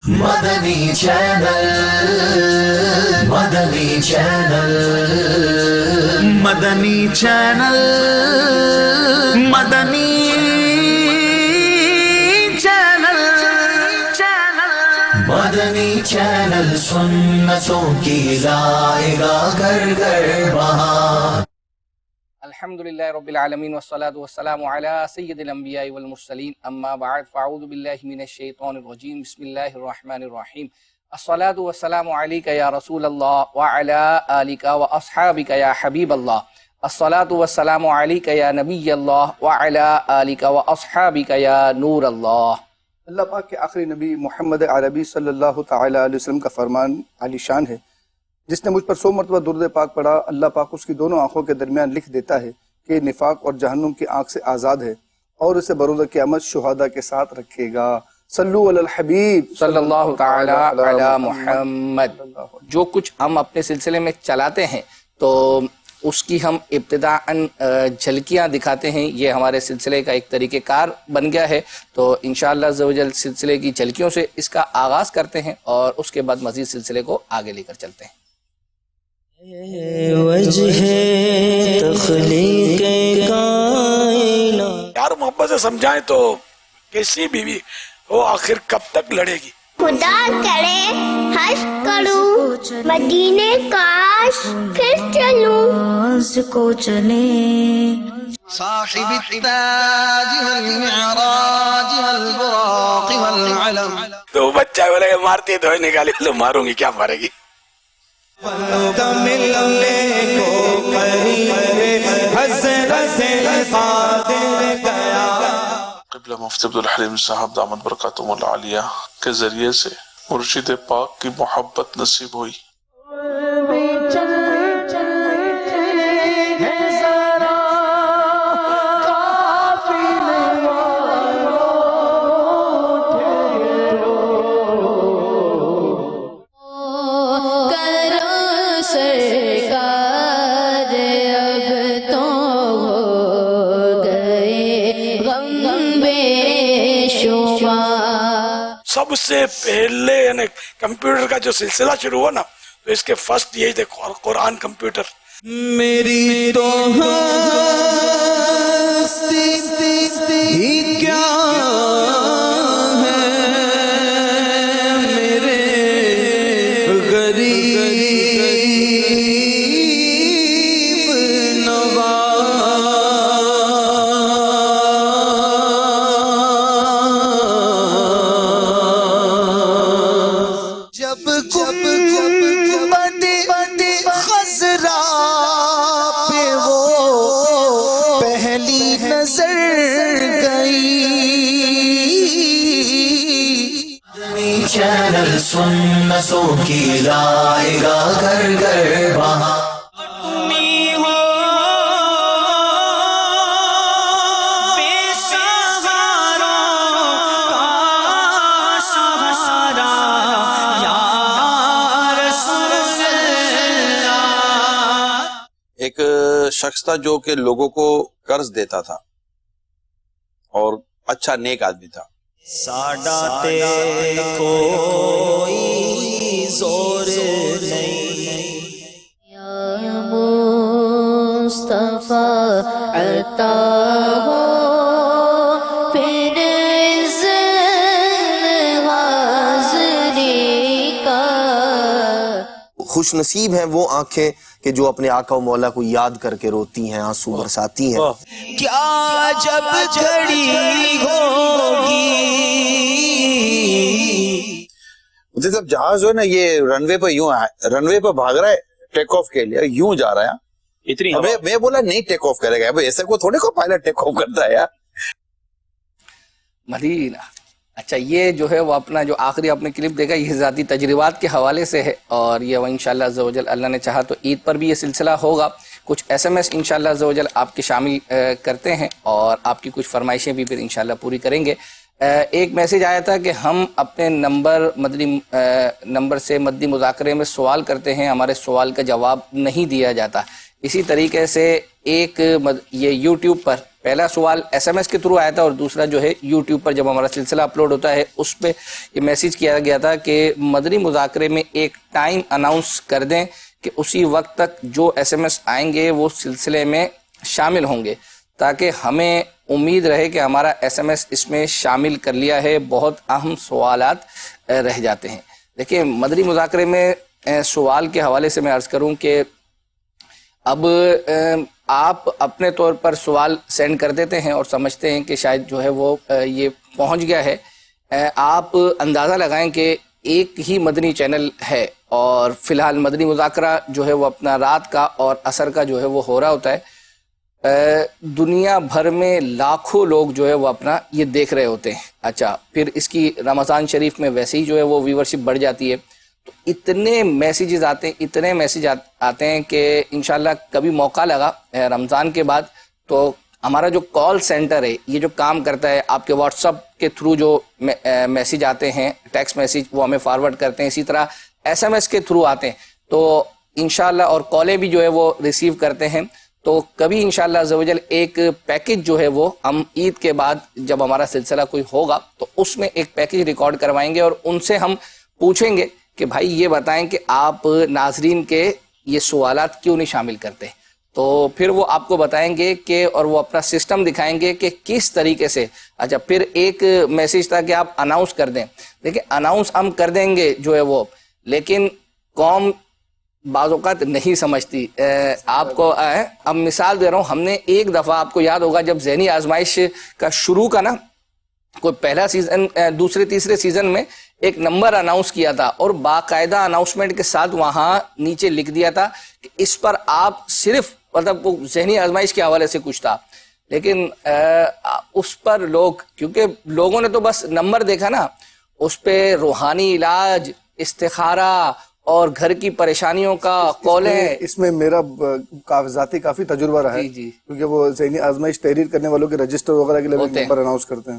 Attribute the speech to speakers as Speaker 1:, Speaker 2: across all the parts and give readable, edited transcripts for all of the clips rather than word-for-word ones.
Speaker 1: مدنی channel, مدنی channel, مدنی channel, مدنی channel, مدنی channel سنتوں کی لائے گا گھر گھر بہار۔
Speaker 2: الحمدللہ رب العالمین والصلاة والسلام علی سید الانبیاء والمرسلین، اما بعد فاعوذ باللہ من الشیطان الرجیم، بسم اللہ الرحمن الرحیم۔ الصلاة والسلام علیک یا رسول اللہ وعلی آلک واصحابک یا حبیب اللہ۔ الصلاة والسلام علیک یا نبی اللہ وعلی آلک واصحابک یا نور اللہ۔
Speaker 3: اللہ پاک کے آخری نبی محمد عربی صلی اللہ تعالی علیہ وسلم کا فرمان عالی شان ہے، جس نے مجھ پر 100 مرتبہ درود پاک پڑھا، اللہ پاک اس کی دونوں آنکھوں کے درمیان لکھ دیتا ہے کہ نفاق اور جہنم کی آنکھ سے آزاد ہے، اور اسے بروز قیامت شہداء کے ساتھ رکھے گا۔ صلو علی الحبیب
Speaker 2: صلی اللہ تعالی علی محمد۔ جو کچھ ہم اپنے سلسلے میں چلاتے ہیں تو اس کی ہم ابتداءً جھلکیاں دکھاتے ہیں، یہ ہمارے سلسلے کا ایک طریقہ کار بن گیا ہے۔ تو انشاءاللہ عز و جل سلسلے کی جھلکیوں سے اس کا آغاز کرتے ہیں اور اس کے بعد مزید سلسلے کو آگے لے کر چلتے ہیں۔
Speaker 4: وجہ تخلیق کائنات،
Speaker 5: یار محبت سے سمجھائیں تو کسی بھی وہ آخر کب تک لڑے گی؟
Speaker 6: خدا کرے حج کروں مدینے کاش پھر چلوں
Speaker 4: کو چلے
Speaker 7: صاحب التاج والمعراج والبراق والعلم۔
Speaker 5: تو وہ بچہ بولے گا مارتی ہے دھوئے نکالی، تو ماروں گی، کیا مارے گی؟
Speaker 4: ملنے کو قریب حضرت قادر گیا۔
Speaker 8: قبلہ مفتی عبدالحلیم صاحب دامت برکاتہم العالیہ کے ذریعے سے مرشد پاک کی محبت نصیب ہوئی۔
Speaker 5: سب سے پہلے یعنی کمپیوٹر کا جو سلسلہ شروع ہوا نا، تو اس کے فرسٹ یہی تھے قرآن کمپیوٹر۔
Speaker 4: میری تو ہستی کیا ہے میرے غریب
Speaker 1: چینل سنتوں کی لائے گا گھر گھر بہار۔
Speaker 9: ایک شخص تھا جو کہ لوگوں کو قرض دیتا تھا اور اچھا نیک آدمی تھا۔
Speaker 4: ساڈا تے کوئی زور نہیں،
Speaker 6: یا مصطفیٰ عطا ہو پھر حاضری کا۔
Speaker 10: خوش نصیب ہیں وہ آنکھیں کہ جو اپنے آقا و مولا کو یاد کر کے روتی ہیں، آنسو برساتی ہیں۔
Speaker 4: کیا جب گھڑی ہوگی۔
Speaker 9: مجھے جب جہاز جو ہے نا یہ رن وے پہ یوں رن وے پہ بھاگ رہا ہے ٹیک آف کے لیے، یوں جا رہا ہے اتنی، میں بولا نہیں ٹیک آف کرے گا، ایسے کو تھوڑے کو پائلٹ ٹیک آف کرتا ہے یار۔
Speaker 2: مدینہ، اچھا یہ جو ہے وہ اپنا جو آخری آپ نے کلپ دیکھا یہ ذاتی تجربات کے حوالے سے ہے، اور یہ انشاءاللہ عز و جل اللہ نے چاہا تو عید پر بھی یہ سلسلہ ہوگا۔ کچھ SMS انشاءاللہ عز و جل آپ کے شامل کرتے ہیں اور آپ کی کچھ فرمائشیں بھی پھر انشاءاللہ پوری کریں گے۔ ایک میسیج آیا تھا کہ ہم اپنے نمبر سے مدنی مذاکرے میں سوال کرتے ہیں، ہمارے سوال کا جواب نہیں دیا جاتا۔ اسی طریقے سے ایک یہ یوٹیوب پر پہلا سوال SMS کے تھرو آیا تھا اور دوسرا جو ہے YouTube پر جب ہمارا سلسلہ اپلوڈ ہوتا ہے اس پہ یہ میسیج کیا گیا تھا کہ مدنی مذاکرے میں ایک ٹائم اناؤنس کر دیں کہ اسی وقت تک جو SMS آئیں گے وہ سلسلے میں شامل ہوں گے تاکہ ہمیں امید رہے کہ ہمارا SMS اس میں شامل کر لیا ہے. بہت اہم سوالات رہ جاتے ہیں. دیکھیں مدنی مذاکرے میں سوال کے حوالے سے میں عرض کروں کہ اب آپ اپنے طور پر سوال سینڈ کر دیتے ہیں اور سمجھتے ہیں کہ شاید جو ہے وہ یہ پہنچ گیا ہے. آپ اندازہ لگائیں کہ ایک ہی مدنی چینل ہے اور فی الحال مدنی مذاکرہ جو ہے وہ اپنا رات کا اور عصر کا جو ہے وہ ہو رہا ہوتا ہے. دنیا بھر میں لاکھوں لوگ جو ہے وہ اپنا یہ دیکھ رہے ہوتے ہیں. اچھا پھر اس کی رمضان شریف میں ویسے ہی جو ہے وہ ویورشپ بڑھ جاتی ہے. تو اتنے میسیجز آتے ہیں اتنے میسیج آتے ہیں کہ انشاءاللہ کبھی موقع لگا رمضان کے بعد تو ہمارا جو کال سینٹر ہے یہ جو کام کرتا ہے آپ کے واٹس ایپ کے تھرو جو میسیج آتے ہیں ٹیکسٹ میسیج وہ ہمیں فارورڈ کرتے ہیں, اسی طرح SMS کے تھرو آتے ہیں تو انشاءاللہ اور کالیں بھی جو ہے وہ ریسیو کرتے ہیں. تو کبھی انشاءاللہ عز و جل ایک پیکج جو ہے وہ ہم عید کے بعد جب ہمارا سلسلہ کوئی ہوگا تو اس میں ایک پیکج ریکارڈ کروائیں گے اور ان سے ہم پوچھیں گے کہ بھائی یہ بتائیں کہ آپ ناظرین کے یہ سوالات کیوں نہیں شامل کرتے. تو پھر وہ آپ کو بتائیں گے کہ اور وہ اپنا سسٹم دکھائیں گے کہ کس طریقے سے. اچھا پھر ایک میسیج تھا کہ آپ اناؤنس کر دیں. دیکھیں اناؤنس ہم کر دیں گے جو ہے وہ, لیکن قوم بعض اوقات نہیں سمجھتی. آپ کو اب مثال دے رہا ہوں, ہم نے ایک دفعہ آپ کو یاد ہوگا جب ذہنی آزمائش کا شروع کا نا کوئی پہلا سیزن دوسرے تیسرے سیزن میں ایک نمبر اناؤنس کیا تھا اور باقاعدہ اناؤنسمنٹ کے ساتھ وہاں نیچے لکھ دیا تھا کہ اس پر آپ صرف مطلب وہ ذہنی آزمائش کے حوالے سے کچھ تھا, لیکن اس پر لوگ کیونکہ لوگوں نے تو بس نمبر دیکھا نا, اس پہ روحانی علاج استخارہ اور گھر کی پریشانیوں کا کالیں.
Speaker 3: اس میں میرا ذاتی کافی تجربہ رہا ہے کیونکہ وہ ذہنی آزمائش تحریر کرنے والوں کے رجسٹر وغیرہ کے لیے نمبر اناؤنس کرتے ہیں.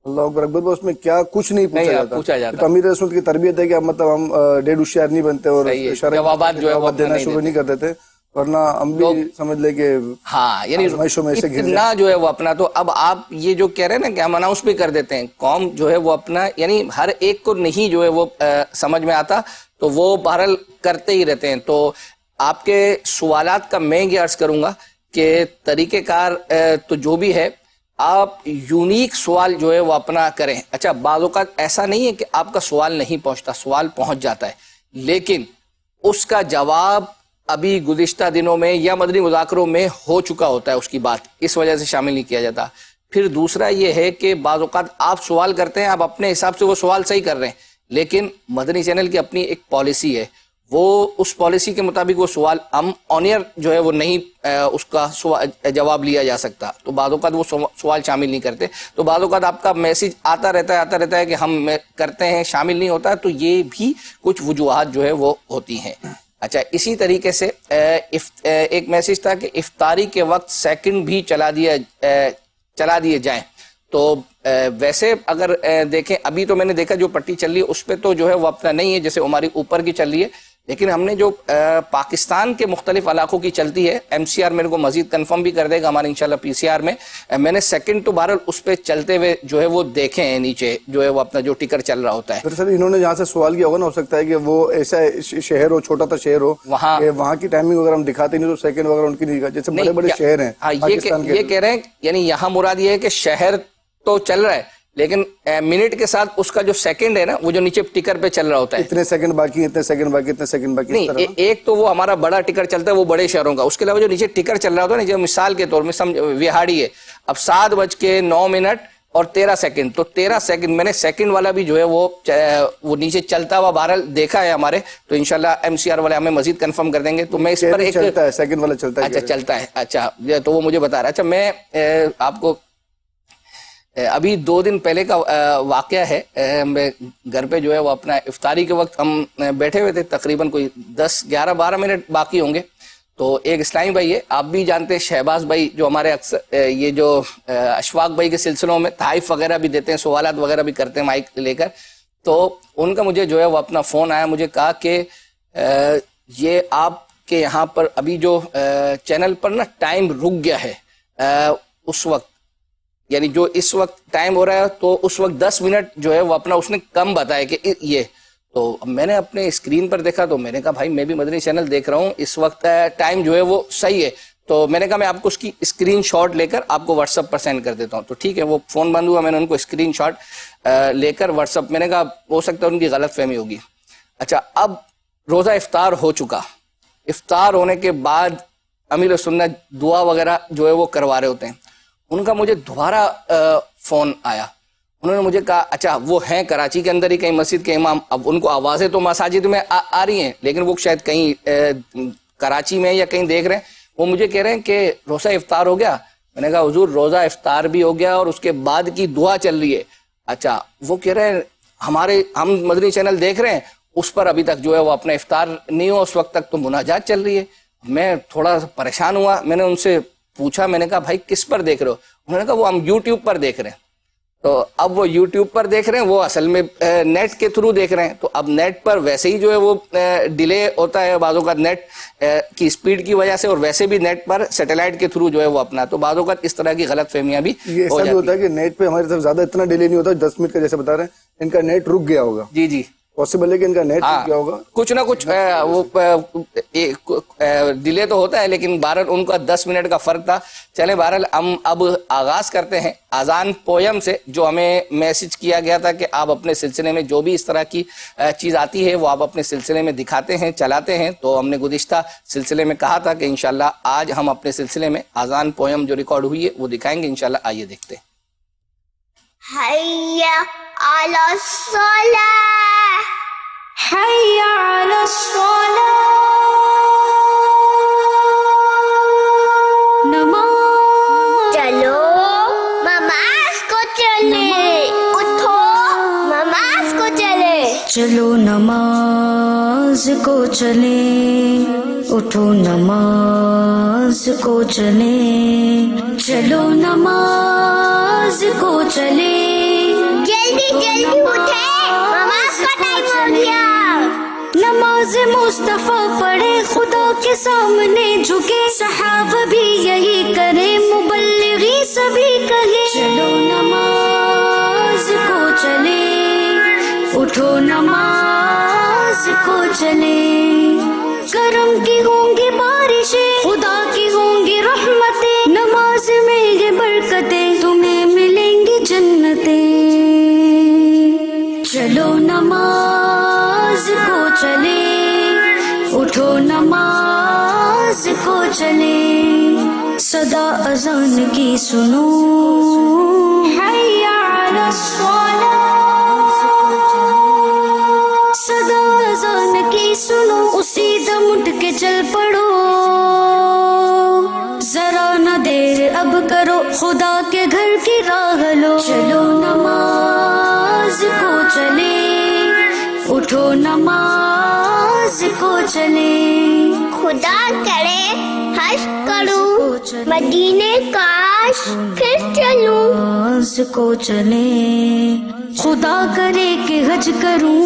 Speaker 3: اللہ اکبر اکبر, اس میں کیا کچھ نہیں پوچھا جاتا. تو امیر رسول کی تربیت ہے کہ مطلب ہم ڈیڑھ ہوشیار نہیں بنتے اور
Speaker 2: جوابات جو ہے وہ
Speaker 3: دینا شروع نہیں کر دیتے, ورنہ ہم بھی سمجھ لے کہ
Speaker 2: ہاں یعنی اتنا جو ہے وہ اپنا. تو اب آپ یہ جو کہہ رہے ہیں نا کہ ہم اناؤنس بھی کر دیتے ہیں, قوم جو ہے وہ اپنا یعنی ہر ایک کو نہیں جو ہے وہ سمجھ میں آتا تو وہ بہرحال کرتے ہی رہتے ہیں. تو آپ کے سوالات کا میں یہ عرض کروں گا کہ طریقہ کار تو جو بھی ہے آپ یونیک سوال جو ہے وہ اپنا کریں. اچھا بعض اوقات ایسا نہیں ہے کہ آپ کا سوال نہیں پہنچتا, سوال پہنچ جاتا ہے لیکن اس کا جواب ابھی گزشتہ دنوں میں یا مدنی مذاکروں میں ہو چکا ہوتا ہے, اس کی بات اس وجہ سے شامل نہیں کیا جاتا. پھر دوسرا یہ ہے کہ بعض اوقات آپ سوال کرتے ہیں, آپ اپنے حساب سے وہ سوال صحیح کر رہے ہیں, لیکن مدنی چینل کی اپنی ایک پالیسی ہے, وہ اس پالیسی کے مطابق وہ سوال ہم آن ایئر جو ہے وہ نہیں اس کا جواب لیا جا سکتا. تو بعض اوقات وہ سوال شامل نہیں کرتے. تو بعض اوقات آپ کا میسیج آتا رہتا ہے کہ ہم کرتے ہیں شامل نہیں ہوتا. تو یہ بھی کچھ وجوہات جو ہے وہ ہوتی ہیں. اچھا اسی طریقے سے ایک میسیج تھا کہ افطاری کے وقت سیکنڈ بھی چلا دیے جائیں. تو ویسے اگر دیکھیں ابھی تو میں نے دیکھا جو پٹی چل رہی ہے اس پہ تو جو ہے وہ اپنا نہیں ہے, جیسے ہماری اوپر کی چل رہی ہے, لیکن ہم نے جو پاکستان کے مختلف علاقوں کی چلتی ہے MCR میرے کو مزید کنفرم بھی کر دے گا ہمارے انشاءاللہ PCR میں نے سیکنڈ تو بہرحال اس پہ چلتے ہوئے جو ہے وہ دیکھے ہیں نیچے جو ہے وہ اپنا جو ٹکر چل رہا ہوتا ہے.
Speaker 3: سر انہوں نے جہاں سے سوال کیا ہوگا نا, ہو سکتا ہے کہ وہ ایسا شہر ہو, چھوٹا سا شہر ہو, وہاں کی ٹائمنگ وغیرہ ہم دکھاتے نہیں تو سیکنڈ وغیرہ ان کی نہیں دکھاتے, جیسے بڑے بڑے شہر ہیں
Speaker 2: یہ کہہ رہے ہیں یعنی یہاں مراد یہ ہے کہ شہر تو چل رہا ہے لیکن منٹ کے ساتھ اس کا جو سیکنڈ ہے نا وہ جو نیچے ٹکر پہ چل رہا ہوتا ہے,
Speaker 3: اتنے سیکنڈ باقی اتنے سیکنڈ باقی اتنے سیکنڈ باقی.
Speaker 2: نہیں ایک تو وہ ہمارا بڑا ٹکر چلتا ہے وہ بڑے شہروں کا, اس کے علاوہ جو نیچے ٹکر چل رہا ہوتا ہے نا, جو مثال کے طور میں وہاڑی ہے اب 7:09 اور 13 سیکنڈ, تو 13 سیکنڈ میں نے سیکنڈ والا بھی جو ہے وہ نیچے چلتا ہوا بہرحال دیکھا ہے ہمارے, تو انشاءاللہ MCR والے ہمیں مزید کنفرم کر دیں گے. تو میں اس پر ایک
Speaker 3: سیکنڈ والا چلتا ہے.
Speaker 2: اچھا چلتا ہے, اچھا تو وہ مجھے بتا رہا ہے. اچھا میں آپ کو ابھی 2 دن پہلے کا واقعہ ہے, میں گھر پہ جو ہے وہ اپنا افطاری کے وقت ہم بیٹھے ہوئے تھے, تقریباً کوئی 10 11 12 منٹ باقی ہوں گے. تو ایک اسلامی بھائی ہے, آپ بھی جانتے ہیں شہباز بھائی, جو ہمارے اکثر یہ جو اشفاق بھائی کے سلسلوں میں تحائف وغیرہ بھی دیتے ہیں, سوالات وغیرہ بھی کرتے ہیں مائک لے کر. تو ان کا مجھے جو ہے وہ اپنا فون آیا, مجھے کہا کہ یہ آپ کے یہاں پر ابھی جو چینل پر نا ٹائم رک گیا ہے, اس وقت یعنی جو اس وقت ٹائم ہو رہا ہے تو اس وقت 10 منٹ جو ہے وہ اپنا اس نے کم بتایا کہ یہ. تو میں نے اپنے اسکرین پر دیکھا تو میں نے کہا بھائی میں بھی مدنی چینل دیکھ رہا ہوں, اس وقت ٹائم جو ہے وہ صحیح ہے. تو میں نے کہا میں آپ کو اس کی اسکرین شاٹ لے کر آپ کو واٹس ایپ پر سینڈ کر دیتا ہوں. تو ٹھیک ہے, وہ فون بند ہوا, میں نے ان کو اسکرین شاٹ لے کر واٹس ایپ, میں نے کہا ہو سکتا ہے ان کی غلط فہمی ہوگی. اچھا, اب روزہ افطار ہو چکا, افطار ہونے کے بعد امیر سنت دعا وغیرہ جو ہے وہ کروا رہے ہوتے ہیں. ان کا مجھے دوبارہ فون آیا, انہوں نے مجھے کہا اچھا وہ ہیں کراچی کے اندر ہی کہیں مسجد کے امام, اب ان کو آوازیں تو مساجد میں آ رہی ہیں لیکن وہ شاید کہیں کراچی میں یا کہیں دیکھ رہے ہیں. وہ مجھے کہہ رہے ہیں کہ روزہ افطار ہو گیا. میں نے کہا حضور روزہ افطار بھی ہو گیا اور اس کے بعد کی دعا چل رہی ہے. اچھا, وہ کہہ رہے ہیں ہم مدنی چینل دیکھ رہے ہیں, اس پر ابھی تک جو ہے وہ اپنا افطار نہیں ہوا, اس وقت تک تو مناجات چل رہی ہے. میں تھوڑا پریشان ہوا, میں نے ان سے پوچھا, میں نے کہا بھائی کس پر دیکھ رہے ہو؟ انہوں نے کہا وہ ہم یوٹیوب پر دیکھ رہے ہیں. تو اب وہ یوٹیوب پر دیکھ رہے ہیں, وہ اصل میں نیٹ کے تھرو دیکھ رہے ہیں. تو اب نیٹ پر ویسے ہی جو ہے وہ ڈیلے ہوتا ہے بعض اوقات نیٹ کی اسپیڈ کی وجہ سے, اور ویسے بھی نیٹ پر سیٹلائٹ کے تھرو جو ہے وہ اپنا, تو بعض اوقات اس طرح کی غلط فہمیاں بھی
Speaker 3: ایسا بھی ہوتا ہے کہ نیٹ پہ ہماری طرف زیادہ اتنا ڈیلے نہیں ہوتا, 10 منٹ کا جیسے بتا رہے ہیں ان کا نیٹ رک گیا ہوگا.
Speaker 2: جی جی
Speaker 3: پاسبل ہے کہ ان کا نیٹ رک گیا ہوگا,
Speaker 2: کچھ نہ کچھ وہ ڈیلے تو ہوتا ہے, لیکن بہرحال ان کا 10 منٹ کا فرق تھا. چلیں بہرحال ہم اب آغاز کرتے ہیں اذان پویم سے, جو ہمیں میسج کیا گیا تھا کہ آپ اپنے سلسلے میں جو بھی اس طرح کی چیز آتی ہے وہ آپ اپنے سلسلے میں دکھاتے ہیں, چلاتے ہیں. تو ہم نے گزشتہ سلسلے میں کہا تھا کہ انشاءاللہ آج ہم اپنے سلسلے میں اذان پویم جو ریکارڈ ہوئی ہے وہ دکھائیں گے انشاءاللہ. آئیے دیکھتے ہیں.
Speaker 6: حیا علی الصلاة حیا علی الصلاة نماز چلو نماز کو چلے اٹھو نماز کو چلے چلو نماز کو چلے اٹھو نماز کو چلے چلو نماز کو چلے جلدی جلدی اٹھے نماز کا ٹائم ہو گیا. نماز مصطفیٰ پڑھے خدا کے سامنے جھکے, صحابہ بھی یہی کرے مبلغی سبھی کہے. چلو نماز کو چلے اٹھو نماز کو چلے, کرم کی ہوں گی بارشیں خدا کی ہوں گی رحمتیں, نماز میں یہ برکتیں تمہیں ملیں گی جنتیں. چلو نماز کو چلے اٹھو نماز کو چلے, صدا اذان کی سنو حیا علی الصلاة, صدا اذان کی سنو اسی دم اٹھ کے چل پڑو, ذرا نہ دیر اب کرو خدا کے گھر کی راہ لو. چلو نماز کو چلے اٹھو نماز کو چلے, خدا کرے حج کروں مدینے کاش پھر چلوں. نماز کو چلے خدا کرے کہ حج کروں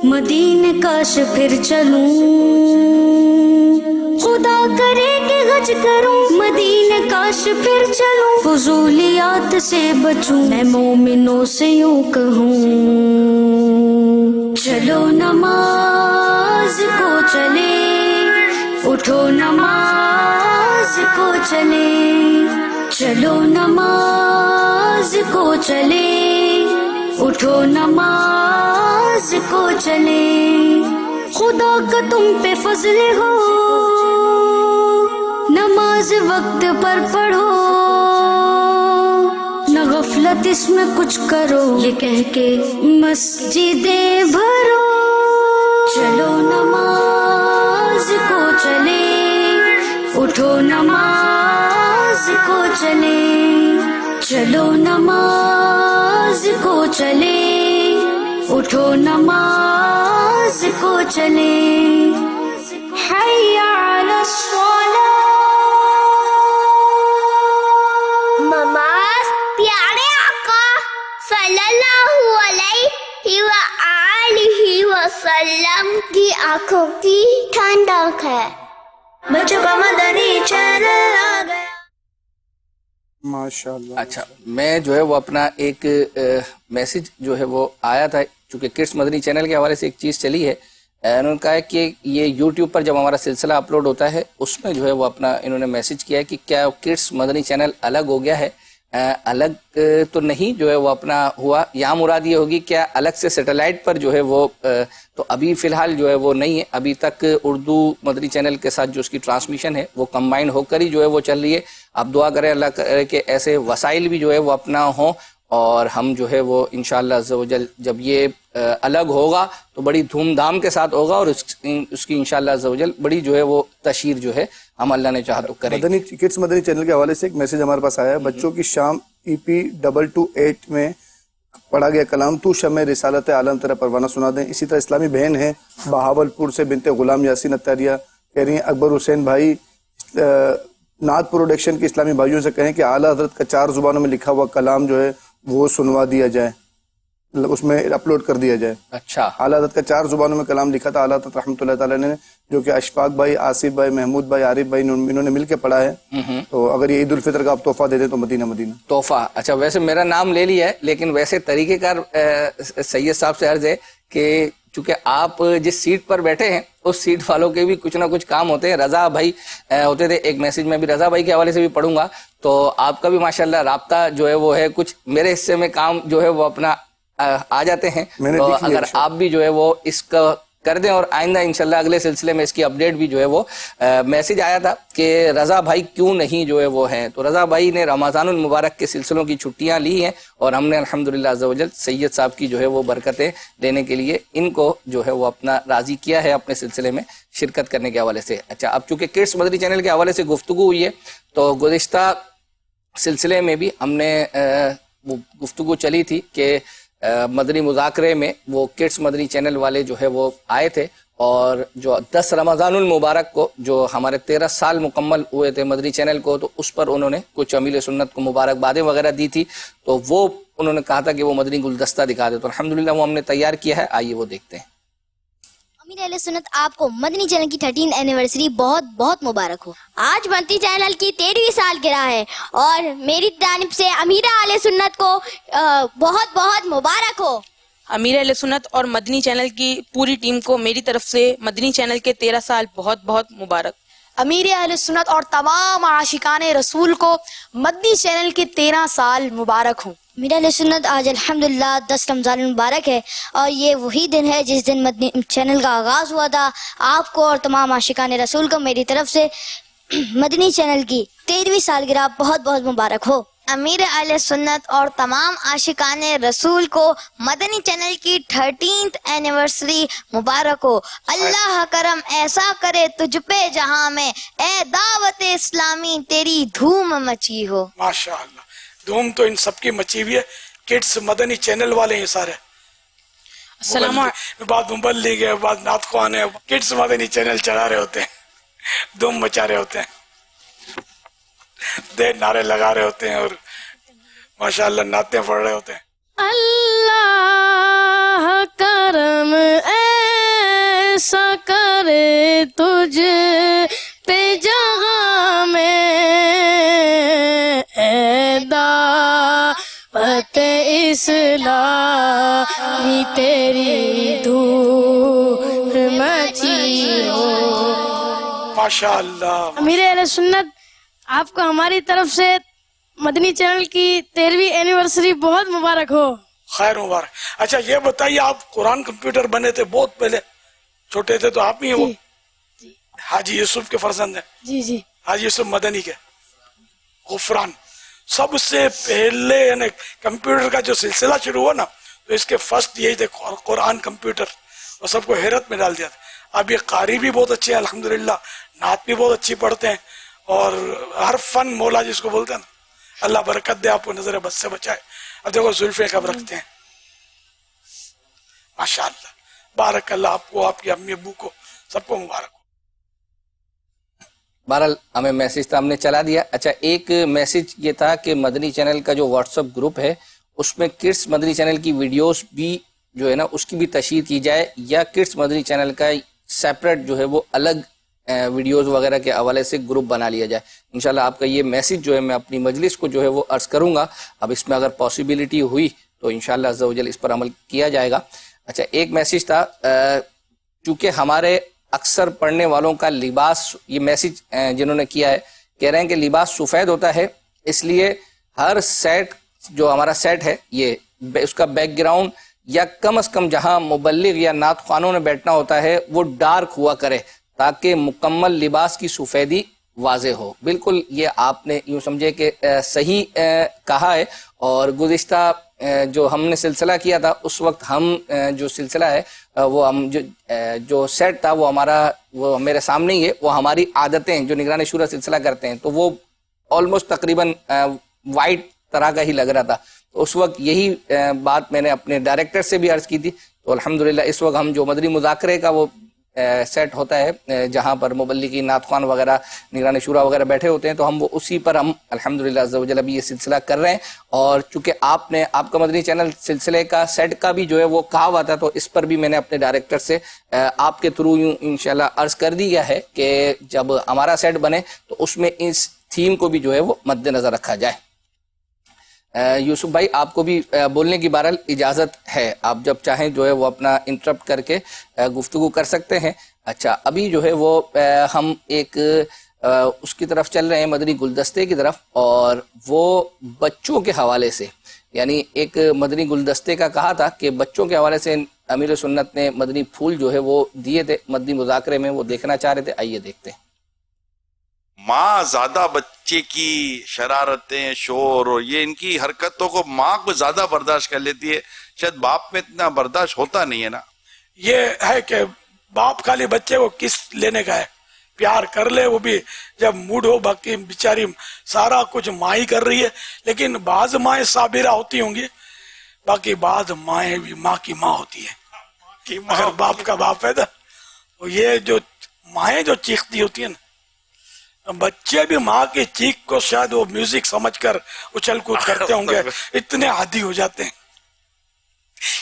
Speaker 6: مدینے کاش پھر چلوں, خدا کرے کہ حج کروں مدینے کاش پھر چلوں, فضولیات سے بچوں میں مومنوں سے یوں کہوں. چلو نماز کو چلے اٹھو نماز کو چلے, چلو نماز کو چلے اٹھو نماز کو چلے, خدا کا تم پہ فضل ہو نماز وقت پر پڑھو, نہ غفلت اس میں کچھ کرو یہ کہہ کے مسجدیں بھرو. چلو نماز کو چلے اٹھو نماز کو چلے, چلو نماز کو چلے اٹھو نماز کو چلے. حیا علی الصلاة, نماز پیارے آقا صلی اللہ علیہ وآلہ وسلم کی آنکھوں کی ٹھنڈک ہے. مجھے مدنی چینل آ گیا.
Speaker 3: ماشاءاللہ.
Speaker 2: اچھا میں جو ہے وہ اپنا ایک میسج جو ہے وہ آیا تھا، چونکہ کڈس مدنی چینل کے حوالے سے ایک چیز چلی ہے، انہوں نے کہا ہے کہ یہ یوٹیوب پر جب ہمارا سلسلہ اپلوڈ ہوتا ہے اس میں جو ہے وہ اپنا انہوں نے میسج کیا ہے کہ کیا کڈس مدنی چینل الگ ہو گیا ہے. الگ تو نہیں جو ہے وہ اپنا ہوا، یہاں مراد یہ ہوگی کیا الگ سے سیٹلائٹ پر جو ہے وہ تو ابھی فی الحال جو ہے وہ نہیں ہے، ابھی تک اردو مدنی چینل کے ساتھ جو اس کی ٹرانسمیشن ہے وہ کمبائن ہو کر ہی جو ہے وہ چل رہی ہے. اب دعا کریں اللہ کرے کہ ایسے وسائل بھی جو ہے وہ اپنا ہوں اور ہم جو ہے وہ انشاءاللہ عز و جل جب یہ الگ ہوگا تو بڑی دھوم دھام کے ساتھ ہوگا اور اس کی انشاءاللہ عز و جل بڑی جو ہے وہ تشہیر جو ہے ہم اللہ نے چاہا تو کریں.
Speaker 3: مدنی کڈس مدنی چینل کے حوالے سے ایک میسج ہمارے پاس آیا ہے. بچوں کی شام EP 228 میں پڑھا گیا کلام تو شمع رسالت عالم تیرا پروانہ سنا دیں. اسی طرح اسلامی بہن ہیں بہاول پور سے بنت غلام یاسین اتاریہ کہہ رہی ہیں اکبر حسین بھائی نعت پروڈکشن کے اسلامی بھائیوں سے کہیں کہ اعلیٰ حضرت کا 4 زبانوں میں لکھا ہوا کلام جو ہے وہ سنوا دیا جائے، مطلب اس میں اپلوڈ کر دیا جائے.
Speaker 2: اچھا
Speaker 3: اعلیٰ حضرت کا 4 زبانوں میں کلام لکھا تھا اعلیٰ حضرت رحمۃ اللہ تعالیٰ نے، جو کہ اشفاق بھائی، آصف بھائی، محمود بھائی، عارف بھائی انہوں نے مل کے پڑھا ہے. تو اگر یہ عید الفطر کا آپ تحفہ دے دیں تو مدینہ مدینہ
Speaker 2: تحفہ. اچھا ویسے میرا نام لے لیا ہے لیکن ویسے طریقہ کار سید صاحب سے عرض ہے کہ چونکہ آپ جس سیٹ پر بیٹھے ہیں اس سیٹ والوں کے بھی کچھ نہ کچھ کام ہوتے ہیں. رضا بھائی ہوتے تھے، ایک میسج میں بھی رضا بھائی کے حوالے سے بھی پڑھوں گا، تو آپ کا بھی ماشاءاللہ رابطہ جو ہے وہ ہے، کچھ میرے حصے میں کام جو ہے وہ اپنا آ جاتے ہیں. تو اگر آپ بھی جو ہے وہ اس کا کر دیں اور آئندہ انشاءاللہ اگلے سلسلے میں اس کی اپڈیٹ بھی جو ہے وہ میسج آیا تھا کہ رضا بھائی کیوں نہیں جو ہے وہ ہیں. تو رضا بھائی نے رمضان المبارک کے سلسلوں کی چھٹیاں لی ہیں اور ہم نے الحمدللہ عز و جل سید صاحب کی جو ہے وہ برکتیں لینے کے لیے ان کو جو ہے وہ اپنا راضی کیا ہے اپنے سلسلے میں شرکت کرنے کے حوالے سے. اچھا اب چونکہ کڈس مدنی چینل کے حوالے سے گفتگو ہوئی ہے تو گزشتہ سلسلے میں بھی ہم نے گفتگو چلی تھی کہ مدنی مذاکرے میں وہ کڈس مدنی چینل والے جو ہے وہ آئے تھے اور جو 10 رمضان المبارک کو جو ہمارے 13 سال مکمل ہوئے تھے مدنی چینل کو، تو اس پر انہوں نے کچھ امیل سنت کو مبارکبادیں وغیرہ دی تھی. تو وہ انہوں نے کہا تھا کہ وہ مدنی گلدستہ دکھا دے، تو الحمدللہ وہ ہم نے تیار کیا ہے، آئیے وہ دیکھتے ہیں.
Speaker 11: امیر اہل سنت آپ کو مدنی چینل کی 13 اینیورسری بہت بہت مبارک ہو. آج مدنی چینل کی 13ویں سالگرہ ہے اور میری جانب سے امیر اہل سنت کو بہت بہت مبارک ہو.
Speaker 12: امیر اہل سنت اور مدنی چینل کی پوری ٹیم کو میری طرف سے مدنی چینل کے 13 سال بہت بہت مبارک.
Speaker 13: امیر اہل سنت اور تمام عاشقان رسول کو مدنی چینل کے 13 سال مبارک ہوں.
Speaker 11: امیر اہل سنت آج الحمدللہ 10 رمضان المبارک ہے اور یہ وہی دن ہے جس دن مدنی چینل کا آغاز ہوا تھا. آپ کو اور تمام عاشقان رسول کو میری طرف سے مدنی چینل کی 13ویں سالگرہ بہت بہت مبارک ہو.
Speaker 14: امیر اہل سنت اور تمام عاشقان رسول کو مدنی چینل کی 13th اینیورسری مبارک ہو. اللہ کرم ایسا کرے تجھ پہ جہاں میں، اے دعوت اسلامی تیری دھوم مچی ہو.
Speaker 5: ماشاءاللہ دھوم تو ان سب کی مچی ہوئی ہے. کڈس مدنی چینل والے ہیں سارے.
Speaker 12: السلام علیکم.
Speaker 5: بعد مبلغ ہے، بعد نعت خوان ہے، کڈس مدنی چینل چلا رہے ہوتے ہیں، دھوم مچا رہے ہوتے ہیں، دے نعرے لگا رہے ہوتے ہیں اور ماشاءاللہ نعتیں پڑھ رہے ہوتے ہیں.
Speaker 15: اللہ کرم ایسا کرے تجھ پہ جہاں میں، اے دعوت اسلامی تیری دھوم مچی ہو.
Speaker 5: ماشاءاللہ
Speaker 15: امیر اہل سنت آپ کو ہماری طرف سے مدنی چینل کی 13ویں اینیورسری بہت مبارک ہو.
Speaker 5: خیر مبارک. اچھا یہ بتائیے آپ قرآن کمپیوٹر بنے تھے بہت پہلے، چھوٹے تھے تو آپ ہی وہ حاجی یوسف کے فرزند ہیں؟
Speaker 15: جی جی
Speaker 5: حاجی یوسف مدنی کے غفران. سب سے پہلے یعنی کمپیوٹر کا جو سلسلہ شروع ہوا نا تو اس کے فرسٹ یہی تھے قرآن کمپیوٹر، اور سب کو حیرت میں ڈال دیا تھا. اب یہ قاری بھی بہت اچھے ہیں الحمدللہ، نعت بھی بہت اچھی پڑھتے ہیں اور ہر فن مولا جس کو بولتے ہیں نا، اللہ برکت دے، آپ کو نظر بد سے بچائے. اب دیکھو زلفیں کب رکھتے ہیں، ماشاءاللہ بارک اللہ آپ کو، آپ کی امی ابو کو، سب کو مبارک ہو.
Speaker 2: بہرحال ہمیں میسج تو ہم نے چلا دیا. اچھا ایک میسج یہ تھا کہ مدنی چینل کا جو واٹس ایپ گروپ ہے اس میں کڈس مدنی چینل کی ویڈیوز بھی جو ہے نا اس کی بھی تشہیر کی جائے، یا کڈس مدنی چینل کا سیپریٹ جو ہے وہ الگ ویڈیوز وغیرہ کے حوالے سے گروپ بنا لیا جائے. انشاءاللہ آپ کا یہ میسج جو ہے میں اپنی مجلس کو جو ہے وہ عرض کروں گا. اب اس میں اگر پاسبلٹی ہوئی تو انشاءاللہ عز و جل اس پر عمل کیا جائے گا. اچھا ایک میسج تھا، چونکہ ہمارے اکثر پڑھنے والوں کا لباس، یہ میسج جنہوں نے کیا ہے کہہ رہے ہیں کہ لباس سفید ہوتا ہے، اس لیے ہر سیٹ جو ہمارا سیٹ ہے یہ اس کا بیک گراؤنڈ یا کم از کم جہاں مبلغ یا نعت خوانوں نے بیٹھنا ہوتا ہے وہ ڈارک ہوا کرے تاکہ مکمل لباس کی سفیدی واضح ہو. بالکل یہ آپ نے یوں سمجھے کہ صحیح کہا ہے. اور گزشتہ جو ہم نے سلسلہ کیا تھا اس وقت ہم جو سلسلہ ہے وہ ہم جو سیٹ تھا وہ ہمارا وہ میرے سامنے ہی ہے، وہ ہماری عادتیں جو نگران شورا سلسلہ کرتے ہیں تو وہ آلموسٹ تقریباً وائٹ طرح کا ہی لگ رہا تھا. تو اس وقت یہی بات میں نے اپنے ڈائریکٹر سے بھی عرض کی تھی. تو الحمدللہ اس وقت ہم جو مدنی مذاکرے کا وہ سیٹ ہوتا ہے جہاں پر مبلغین نعت خوان وغیرہ نگران شورا وغیرہ بیٹھے ہوتے ہیں تو ہم وہ اسی پر ہم الحمدللہ عز و جل ابھی یہ سلسلہ کر رہے ہیں. اور چونکہ آپ کا مدنی چینل سلسلے کا سیٹ کا بھی جو ہے وہ کہا ہوا تھا تو اس پر بھی میں نے اپنے ڈائریکٹر سے آپ کے تھرو یوں انشاءاللہ عرض کر دی گیا ہے کہ جب ہمارا سیٹ بنے تو اس میں اس تھیم کو بھی جو ہے وہ مد نظر رکھا جائے. یوسف بھائی آپ کو بھی بولنے کی بہرحال اجازت ہے، آپ جب چاہیں جو ہے وہ اپنا انٹرپٹ کر کے گفتگو کر سکتے ہیں. اچھا ابھی جو ہے وہ ہم ایک اس کی طرف چل رہے ہیں مدنی گلدستے کی طرف، اور وہ بچوں کے حوالے سے، یعنی ایک مدنی گلدستے کا کہا تھا کہ بچوں کے حوالے سے امیر سنت نے مدنی پھول جو ہے وہ دیے تھے مدنی مذاکرے میں، وہ دیکھنا چاہ رہے تھے. آئیے دیکھتے ہیں.
Speaker 16: ماں زیادہ بچے کی شرارتیں شور اور یہ ان کی حرکتوں کو ماں کو زیادہ برداشت کر لیتی ہے، شاید باپ میں اتنا برداشت ہوتا نہیں ہے نا.
Speaker 5: یہ ہے کہ باپ خالی بچے کو کس لینے کا ہے، پیار کر لے وہ بھی جب موڈ ہو، باقی بیچاری سارا کچھ ماں ہی کر رہی ہے. لیکن بعض مائیں صابرہ ہوتی ہوں گی، باقی بعض مائیں بھی ماں کی ماں ہوتی ہے. اگر باپ کا باپ ہے تو یہ جو مائیں جو چیختی ہوتی ہیں نا، بچے بھی ماں کی چیخ کو شاید وہ میوزک سمجھ کر اچھل کود کرتے ہوں گے، اتنے عادی ہو جاتے ہیں.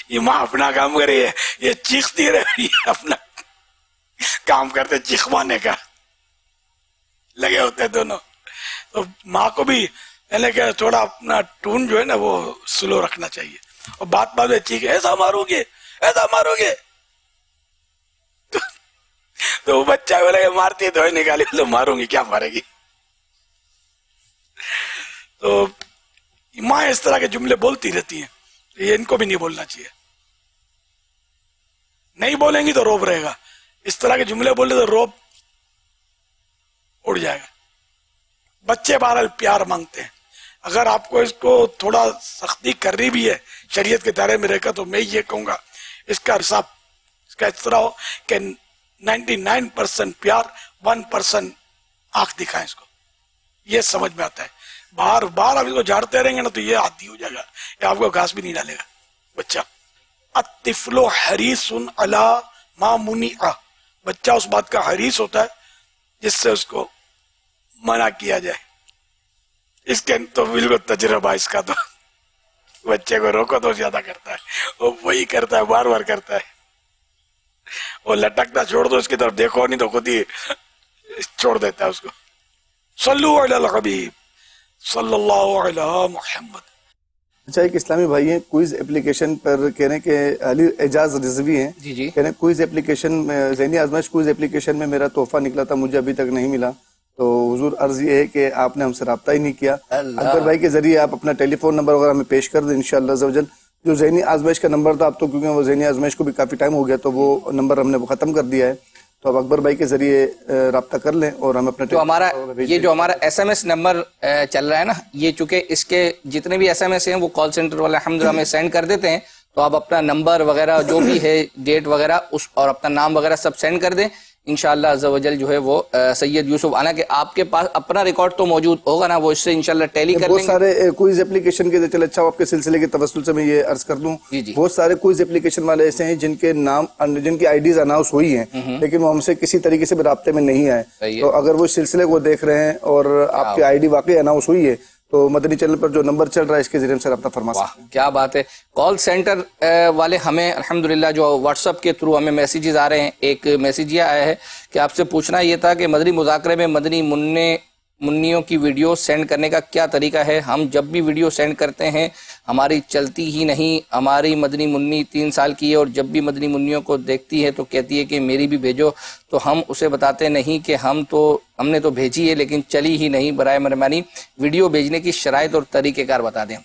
Speaker 5: یہ ماں اپنا کام کر رہی ہے، یہ چیختی رہی ہے، اپنا کام کرتے چیخوانے کا لگے ہوتے دونوں. تو ماں کو بھی یعنی کہ تھوڑا اپنا ٹون جو ہے نا وہ سلو رکھنا چاہیے، اور بات میں چیخ ایسا مارو گے ایسا مارو گے تو وہ بچہ بولے مارتی ہے تو نکالی تو ماروں گی، کیا مارے گی. تو ماں اس طرح کے جملے بولتی رہتی ہیں، یہ ان کو بھی نہیں بولنا چاہیے. نہیں بولیں گی تو روب رہے گا، اس طرح کے جملے بولے تو روب اڑ جائے گا. بچے بہرحال پیار مانگتے ہیں. اگر آپ کو اس کو تھوڑا سختی کرنی بھی ہے شریعت کے دائرے میں رہ کر، تو میں یہ کہوں گا اس کا حساب اس کا اس طرح ہو کہ 99% پیار 1% آنکھ دکھائیں اس کو. یہ سمجھ میں آتا ہے. بار بار آپ اس کو جھاڑتے رہیں گے نا تو یہ عادی ہو جائے گا، یہ آپ کو گھاس بھی نہیں ڈالے گا بچہ. الطفل حریص علی ما منع، بچہ اس بات کا حریص ہوتا ہے جس سے اس کو منع کیا جائے. اس کے تو بالکل تجربہ اس کا، تو بچے کو روکو تو زیادہ کرتا ہے، وہ وہی کرتا ہے، بار بار کرتا ہے. وہ لٹکتا چھوڑ دو اس کی طرف دیکھو نہیں تو خود ہی چھوڑ دیتا ہے اس کو. صلو علی الحبیب صلی اللہ علی محمد.
Speaker 3: اچھا ایک اسلامی بھائی ہیں کوئز اپلیکیشن پر کہہ رہے ہیں کہ علی اعجاز رضوی ہیں، کہہ رہے ہیں کوئز اپلیکیشن میں ذہنی آزمائش کوئز اپلیکیشن میں میرا تحفہ نکلا تھا، مجھے ابھی تک نہیں ملا. تو حضور عرض یہ ہے کہ آپ نے ہم سے رابطہ ہی نہیں کیا. اکبر بھائی کے ذریعے آپ اپنا ٹیلی فون نمبر وغیرہ ہمیں پیش کر دیں انشاءاللہ عز و جل. جو ذہنی آزمائش کا نمبر تھا اب تو کیونکہ وہ ذہنی آزمائش کو بھی کافی ٹائم ہو گیا تو وہ نمبر ہم نے وہ ختم کر دیا ہے. تو اب اکبر بھائی کے ذریعے رابطہ کر لیں اور ہم اپنا
Speaker 2: جو ہمارا ایس ایم ایس نمبر چل رہا ہے نا، یہ چونکہ اس کے جتنے بھی ایس ایم ایس ہیں وہ کال سینٹر والے الحمدللہ ہمیں سینڈ کر دیتے ہیں. تو آپ اپنا نمبر وغیرہ جو بھی ہے ڈیٹ وغیرہ اس اور اپنا نام وغیرہ سب سینڈ کر دیں انشاءاللہ عز و جل. جو ہے وہ سید یوسف، حالانکہ آپ کے پاس اپنا ریکارڈ تو موجود ہوگا نا، وہ اس سے انشاءاللہ ٹیلی کر لیں گے.
Speaker 3: بہت سارے کوئز اپلیکیشن کے چل اچھا آپ کے سلسلے کے توسل سے میں یہ عرض کر دوں، بہت سارے کوئز اپلیکیشن والے ایسے ہیں جن کے نام جن کی آئی ڈیز اناؤنس ہوئی ہیں لیکن وہ ہم سے کسی طریقے سے رابطے میں نہیں آئے. تو اگر وہ اس سلسلے کو دیکھ رہے ہیں اور آپ کی آئی ڈی واقعی اناؤنس ہوئی ہے تو مدنی چینل پر جو نمبر چل رہا ہے اس کے ذریعے سے رابطہ فرما سکتے ہیں.
Speaker 2: کیا بات ہے. کال سینٹر والے ہمیں الحمدللہ جو واٹس اپ کے تھرو ہمیں میسیجز آ رہے ہیں، ایک میسیج یہ آیا ہے کہ آپ سے پوچھنا یہ تھا کہ مدنی مذاکرے میں مدنی منیوں کی ویڈیو سینڈ کرنے کا کیا طریقہ ہے؟ ہم جب بھی ویڈیو سینڈ کرتے ہیں ہماری چلتی ہی نہیں. ہماری مدنی منی 3 سال کی ہے اور جب بھی مدنی منیوں کو دیکھتی ہے تو کہتی ہے کہ میری بھی بھیجو، تو ہم اسے بتاتے نہیں کہ ہم نے تو بھیجی ہے لیکن چلی ہی نہیں. برائے مہربانی ویڈیو بھیجنے کی شرائط اور طریقہ کار بتا دیں.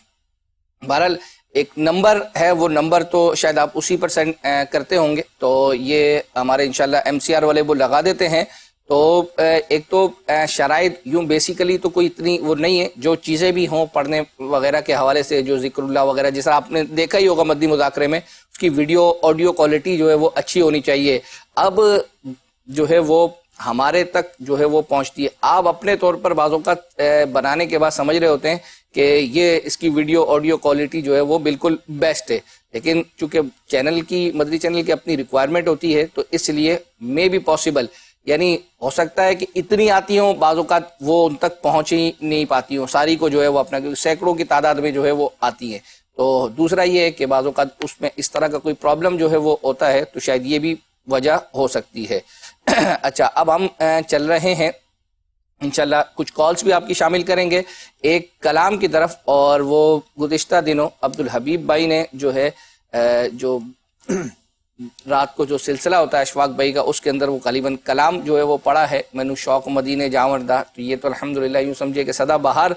Speaker 2: بہرحال ایک نمبر ہے، وہ نمبر تو شاید آپ اسی پر سینڈ کرتے ہوں گے، تو یہ ہمارے انشاءاللہ MCR والے وہ لگا دیتے ہیں. تو ایک تو شرائط یوں بیسیکلی تو کوئی اتنی وہ نہیں ہے، جو چیزیں بھی ہوں پڑھنے وغیرہ کے حوالے سے، جو ذکر اللہ وغیرہ جیسا آپ نے دیکھا ہی ہوگا مدنی مذاکرے میں، اس کی ویڈیو آڈیو کوالٹی جو ہے وہ اچھی ہونی چاہیے. اب جو ہے وہ ہمارے تک جو ہے وہ پہنچتی ہے. آپ اپنے طور پر بعض اوقات بنانے کے بعد سمجھ رہے ہوتے ہیں کہ یہ اس کی ویڈیو آڈیو کوالٹی جو ہے وہ بالکل بیسٹ ہے، لیکن چونکہ چینل کی مدنی چینل کی اپنی ریکوائرمنٹ ہوتی ہے تو اس لیے میں بھی پاسبل، یعنی ہو سکتا ہے کہ اتنی آتی ہوں بعض اوقات وہ ان تک پہنچ ہی نہیں پاتی ہوں ساری کو جو ہے وہ اپنا، سینکڑوں کی تعداد میں جو ہے وہ آتی ہیں. تو دوسرا یہ ہے کہ بعض اوقات اس میں اس طرح کا کوئی پرابلم جو ہے وہ ہوتا ہے، تو شاید یہ بھی وجہ ہو سکتی ہے. اچھا، اب ہم چل رہے ہیں انشاءاللہ کچھ کالز بھی آپ کی شامل کریں گے ایک کلام کی طرف، اور وہ گزشتہ دنوں عبدالحبیب بھائی نے جو ہے جو رات کو جو سلسلہ ہوتا ہے اشفاق بھائی کا، اس کے اندر وہ غالباً کلام جو ہے وہ پڑھا ہے، مینو شوق مدینے جاوردہ. تو یہ تو الحمدللہ یوں سمجھے کہ سدا بہار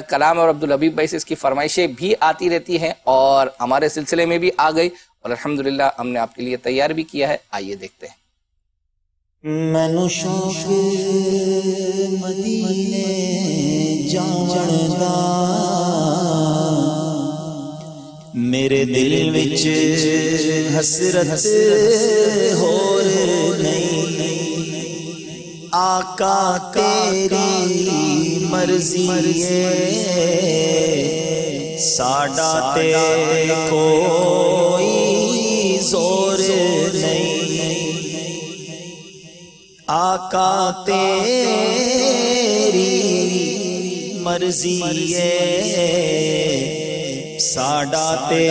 Speaker 2: کلام، اور عبدالحبیب بھائی سے اس کی فرمائشیں بھی آتی رہتی ہیں اور ہمارے سلسلے میں بھی آ گئی، اور الحمدللہ ہم نے آپ کے لیے تیار بھی کیا ہے. آئیے دیکھتے ہیں.
Speaker 4: مینو شوق مدینے جاوردہ، میرے دل وچ حسرت ہور نہیں، آقا تیری مرضی ہے ساڈا تے کوئی زور نہیں، آقا تیری مرضی ہے ساڈا تے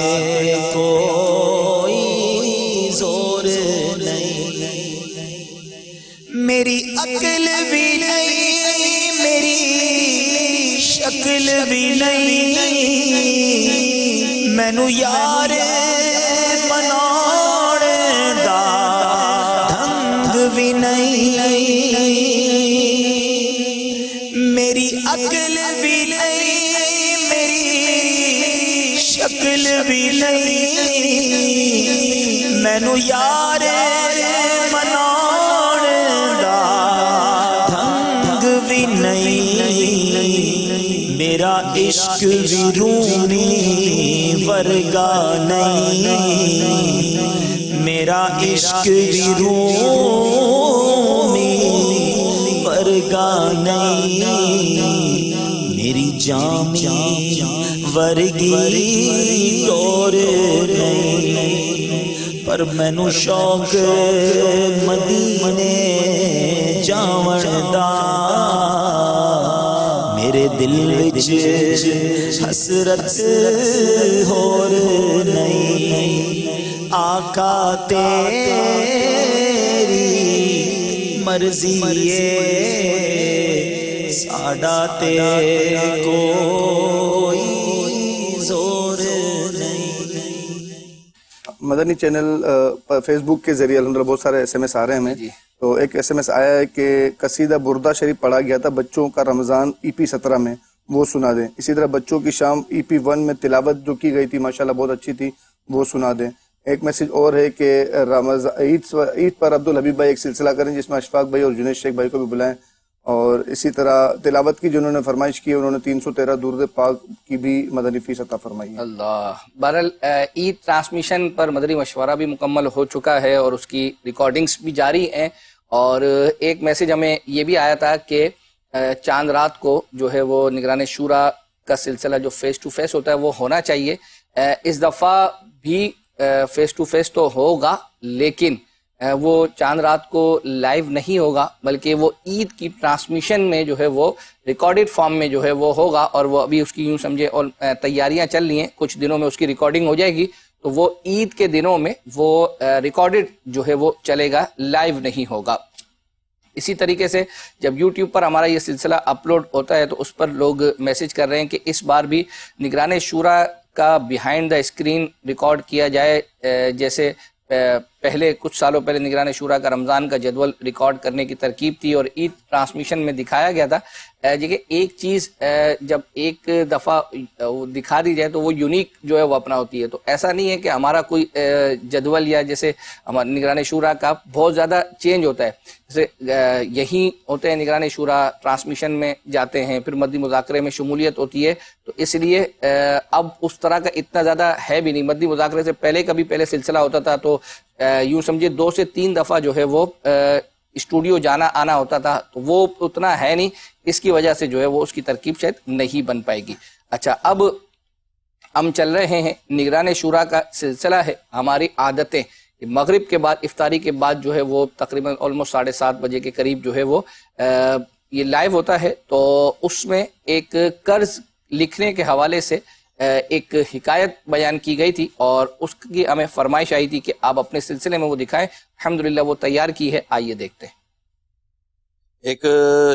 Speaker 4: کوئی زور نہیں، میری عقل بھی نہیں، میری شکل بھی نہیں، مینو یار بناؤن دا ڈھنگ بھی نہیں، میری عقل بھی نہیں، میری شکل بھی نہیں، مینو یار مناؤن دا ڈھنگ بھی نہیں، میرا عشق بھی رومی ورگا نہیں، میرا عشق بھی رومی ورگا نہیں، میری جامی ورگی دور نہیں، پر مینو شوق مدینے جاوردہ، میرے دل وچ حسرت ہور نہیں، آقا تیری مرضی ہے ساڈا تے کوئی زور نہیں.
Speaker 3: مدنی چینل فیس بک کے ذریعے الحمدللہ بہت سارے SMS آ رہے ہیں ہمیں. تو ایک SMS آیا ہے کہ قصیدہ بردہ شریف پڑھا گیا تھا بچوں کا رمضان EP 17 میں، وہ سنا دیں. اسی طرح بچوں کی شام EP 1 میں تلاوت جو کی گئی تھی ماشاءاللہ بہت اچھی تھی، وہ سنا دیں. ایک میسج اور ہے کہ عید پر عبدالحبیب بھائی ایک سلسلہ کریں جس میں اشفاق بھائی اور جنید شیخ بھائی کو بھی بلائیں، اور اسی طرح تلاوت کی جنہوں نے فرمائش کی انہوں نے 313 درود پاک کی بھی مدنی فیس عطا فرمائی. اللہ.
Speaker 2: بہرحال عید ٹرانسمیشن پر مدنی مشورہ بھی مکمل ہو چکا ہے اور اس کی ریکارڈنگز بھی جاری ہیں، اور ایک میسج ہمیں یہ بھی آیا تھا کہ چاند رات کو جو ہے وہ نگران شورا کا سلسلہ جو فیس ٹو فیس ہوتا ہے وہ ہونا چاہیے. اس دفعہ بھی فیس ٹو فیس تو ہوگا، لیکن وہ چاند رات کو لائیو نہیں ہوگا، بلکہ وہ عید کی ٹرانسمیشن میں جو ہے وہ ریکارڈڈ فارم میں جو ہے وہ ہوگا، اور وہ ابھی اس کی یوں سمجھے اور تیاریاں چل رہی ہیں، کچھ دنوں میں اس کی ریکارڈنگ ہو جائے گی، تو وہ عید کے دنوں میں وہ ریکارڈڈ جو ہے وہ چلے گا، لائیو نہیں ہوگا۔ اسی طریقے سے جب یوٹیوب پر ہمارا یہ سلسلہ اپلوڈ ہوتا ہے تو اس پر لوگ میسج کر رہے ہیں کہ اس بار بھی نگران شورا کا بیہائنڈ دا اسکرین ریکارڈ کیا جائے، جیسے پہلے کچھ سالوں پہلے نگران شورا کا رمضان کا جدول ریکارڈ کرنے کی ترکیب تھی اور عید ٹرانسمیشن میں دکھایا گیا تھا۔ دیکھیں ایک چیز جب ایک دفعہ دکھا دی جائے تو وہ یونیک جو ہے وہ اپنا ہوتی ہے، تو ایسا نہیں ہے کہ ہمارا کوئی جدول یا جیسے ہمارا نگران شورا کا بہت زیادہ چینج ہوتا ہے، جیسے یہیں ہوتے ہیں نگران شورا ٹرانسمیشن میں جاتے ہیں، پھر مدنی مذاکرے میں شمولیت ہوتی ہے، تو اس لیے اب اس طرح کا اتنا زیادہ ہے بھی نہیں۔ مدنی مذاکرے سے پہلے سلسلہ ہوتا تھا تو یوں سمجھے 2 سے 3 دفعہ جو ہے وہ اسٹوڈیو جانا آنا ہوتا تھا، تو وہ اتنا ہے نہیں، اس کی وجہ سے جو ہے وہ اس کی ترکیب شاید نہیں بن پائے گی۔ اچھا، اب ہم چل رہے ہیں، نگران شورا کا سلسلہ ہے ہماری عادتیں، مغرب کے بعد افطاری کے بعد جو ہے وہ تقریباً آلموسٹ 7:30 بجے کے قریب جو ہے وہ یہ لائیو ہوتا ہے، تو اس میں ایک قرض لکھنے کے حوالے سے ایک حکایت بیان کی گئی تھی اور اس کی ہمیں فرمائش آئی تھی کہ آپ اپنے سلسلے میں وہ دکھائیں۔ الحمدللہ وہ تیار کی ہے، آئیے دیکھتے ہیں۔
Speaker 9: ایک